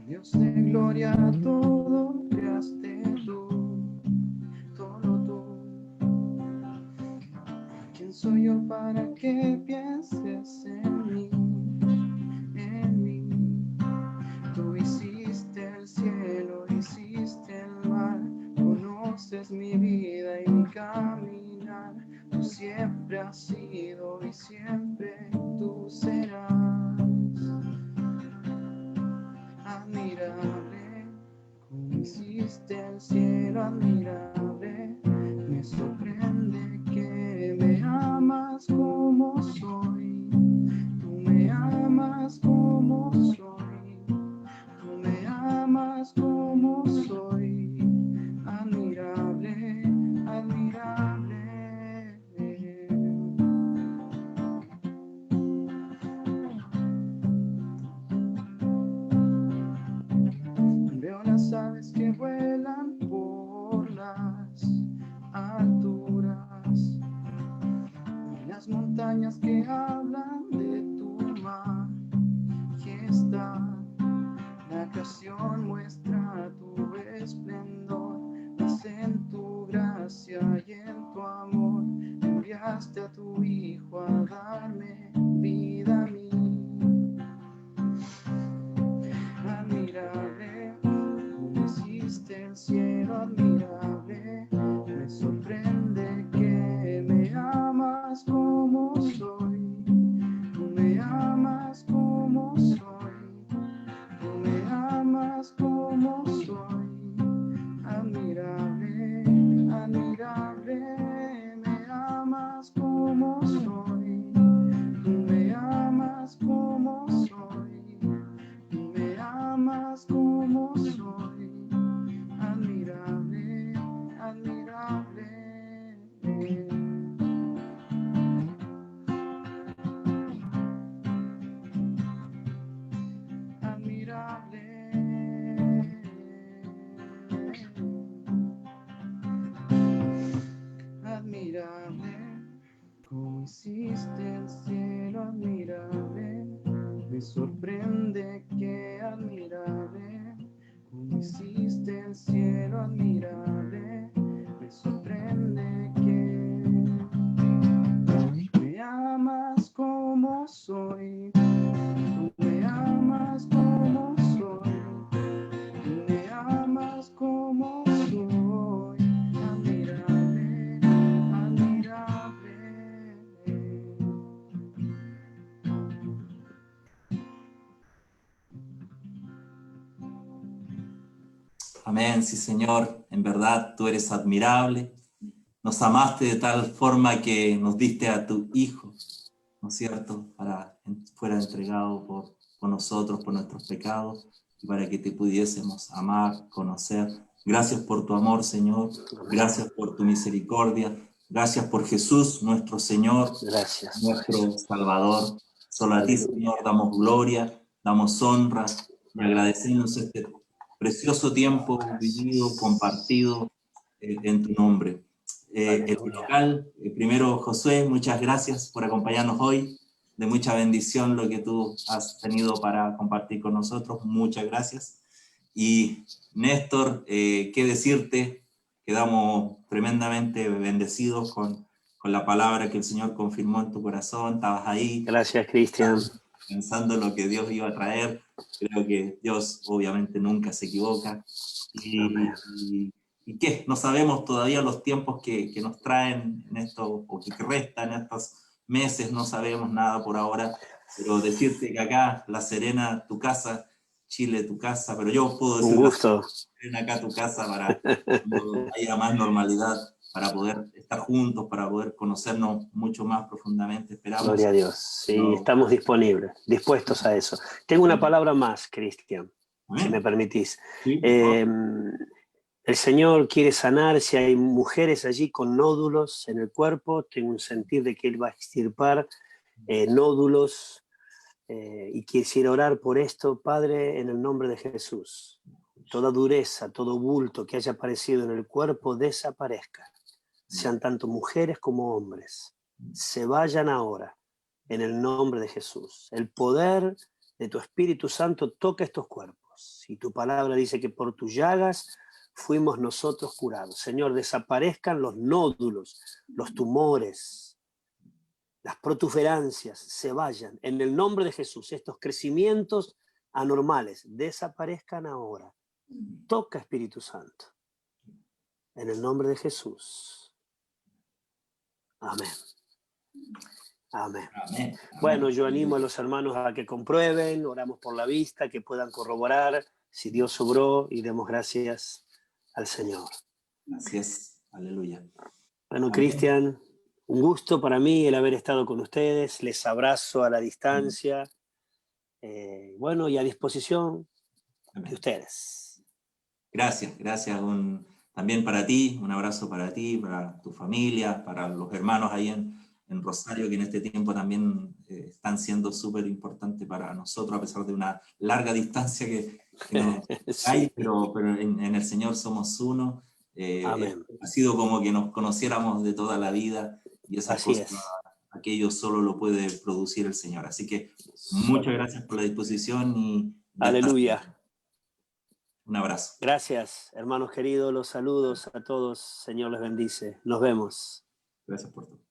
Dios de gloria, todo creaste tú, todo tú. ¿Quién soy yo para que pienses en mí? En mí. Tú hiciste el cielo, hiciste el mar, conoces mi vida y mi caminar. Tú siempre has sido y siempre tú serás. Admirable, como hiciste el cielo, admirable. Me sorprende que me amas como soy. Tú me amas como soy. Tú me amas como soy. Admirable, admirable. Veo las aves que vuelan por las alturas y las montañas que hablan de tu majestad. La creación muestra tu esplendor, mas en tu gracia y en tu amor enviaste a tu Hijo a darme vida a mí. Admirable, como hiciste el cielo, admirable. Me sorprende que me amas como soy. Tú me amas como soy. Tú me amas como soy. Admirable, admirable. Me amas como soy. Tú me amas como soy. Tú me amas como soy. Admirable, admirable. Admirable. Admirable, como hiciste el cielo, admirable. Me sorprende que admirable, como hiciste el cielo, admirable. Me sorprende que me amas como soy. Tú me amas como soy. Tú me amas como soy. Admirable, admirable. Amén, sí, Señor. En verdad, tú eres admirable. Nos amaste de tal forma que nos diste a tu Hijo, ¿no es cierto?, para que fuera entregado por nosotros, por nuestros pecados, y para que te pudiésemos amar, conocer. Gracias por tu amor, Señor. Gracias por tu misericordia. Gracias por Jesús, nuestro Señor, Gracias. nuestro Salvador. Solo a ti, Aleluya. Señor, damos gloria, damos honra y agradecemos este precioso tiempo vivido, compartido en tu nombre. El Aleluya. local, primero Josué, muchas gracias por acompañarnos hoy. De mucha bendición lo que tú has tenido para compartir con nosotros. Muchas gracias. Y Néstor, qué decirte, quedamos tremendamente bendecidos con la palabra que el Señor confirmó en tu corazón. Estabas ahí Gracias, Cristian. pensando en lo que Dios iba a traer. Creo que Dios obviamente nunca se equivoca. Amén. ¿Y qué? No sabemos todavía los tiempos que nos traen en esto, o que restan en estos meses, no sabemos nada por ahora, pero decirte que acá, La Serena, tu casa, Chile, tu casa, pero yo puedo Un decir La gusto. Serena, acá, tu casa, para cuando haya más normalidad, para poder estar juntos, para poder conocernos mucho más profundamente. Esperamos. Gloria a Dios. Sí, estamos disponibles, dispuestos a eso. Tengo una palabra más, Cristian, si me permitís. Sí, el Señor quiere sanar. Si hay mujeres allí con nódulos en el cuerpo, tengo un sentir de que Él va a extirpar nódulos, y quisiera orar por esto, Padre, en el nombre de Jesús. Toda dureza, todo bulto que haya aparecido en el cuerpo desaparezca. Sean tanto mujeres como hombres. Se vayan ahora en el nombre de Jesús. El poder de tu Espíritu Santo toca estos cuerpos. Y tu palabra dice que por tus llagas fuimos nosotros curados. Señor, desaparezcan los nódulos, los tumores, las protuberancias, se vayan. En el nombre de Jesús, estos crecimientos anormales desaparezcan ahora. Toca, Espíritu Santo. En el nombre de Jesús. Amén. Amén. Amén. Bueno, yo animo a los hermanos a que comprueben, oramos por la vista, que puedan corroborar si Dios obró, y demos gracias al Señor. Así es. Aleluya. Bueno, Cristian, un gusto para mí el haber estado con ustedes. Les abrazo a la distancia. Bueno, y a disposición de ustedes. Gracias, gracias. También para ti, un abrazo para ti, para tu familia, para los hermanos ahí en Rosario, que en este tiempo también están siendo súper importantes para nosotros, a pesar de una larga distancia que nos hay, Sí. pero en el Señor somos uno. Amén. Ha sido como que nos conociéramos de toda la vida, y esas Así cosas, es. aquello solo lo puede producir el Señor. Así que muchas gracias por la disposición y Aleluya. un abrazo. Gracias, hermanos queridos, los saludos a todos. Señor les bendice. Nos vemos. Gracias por todo.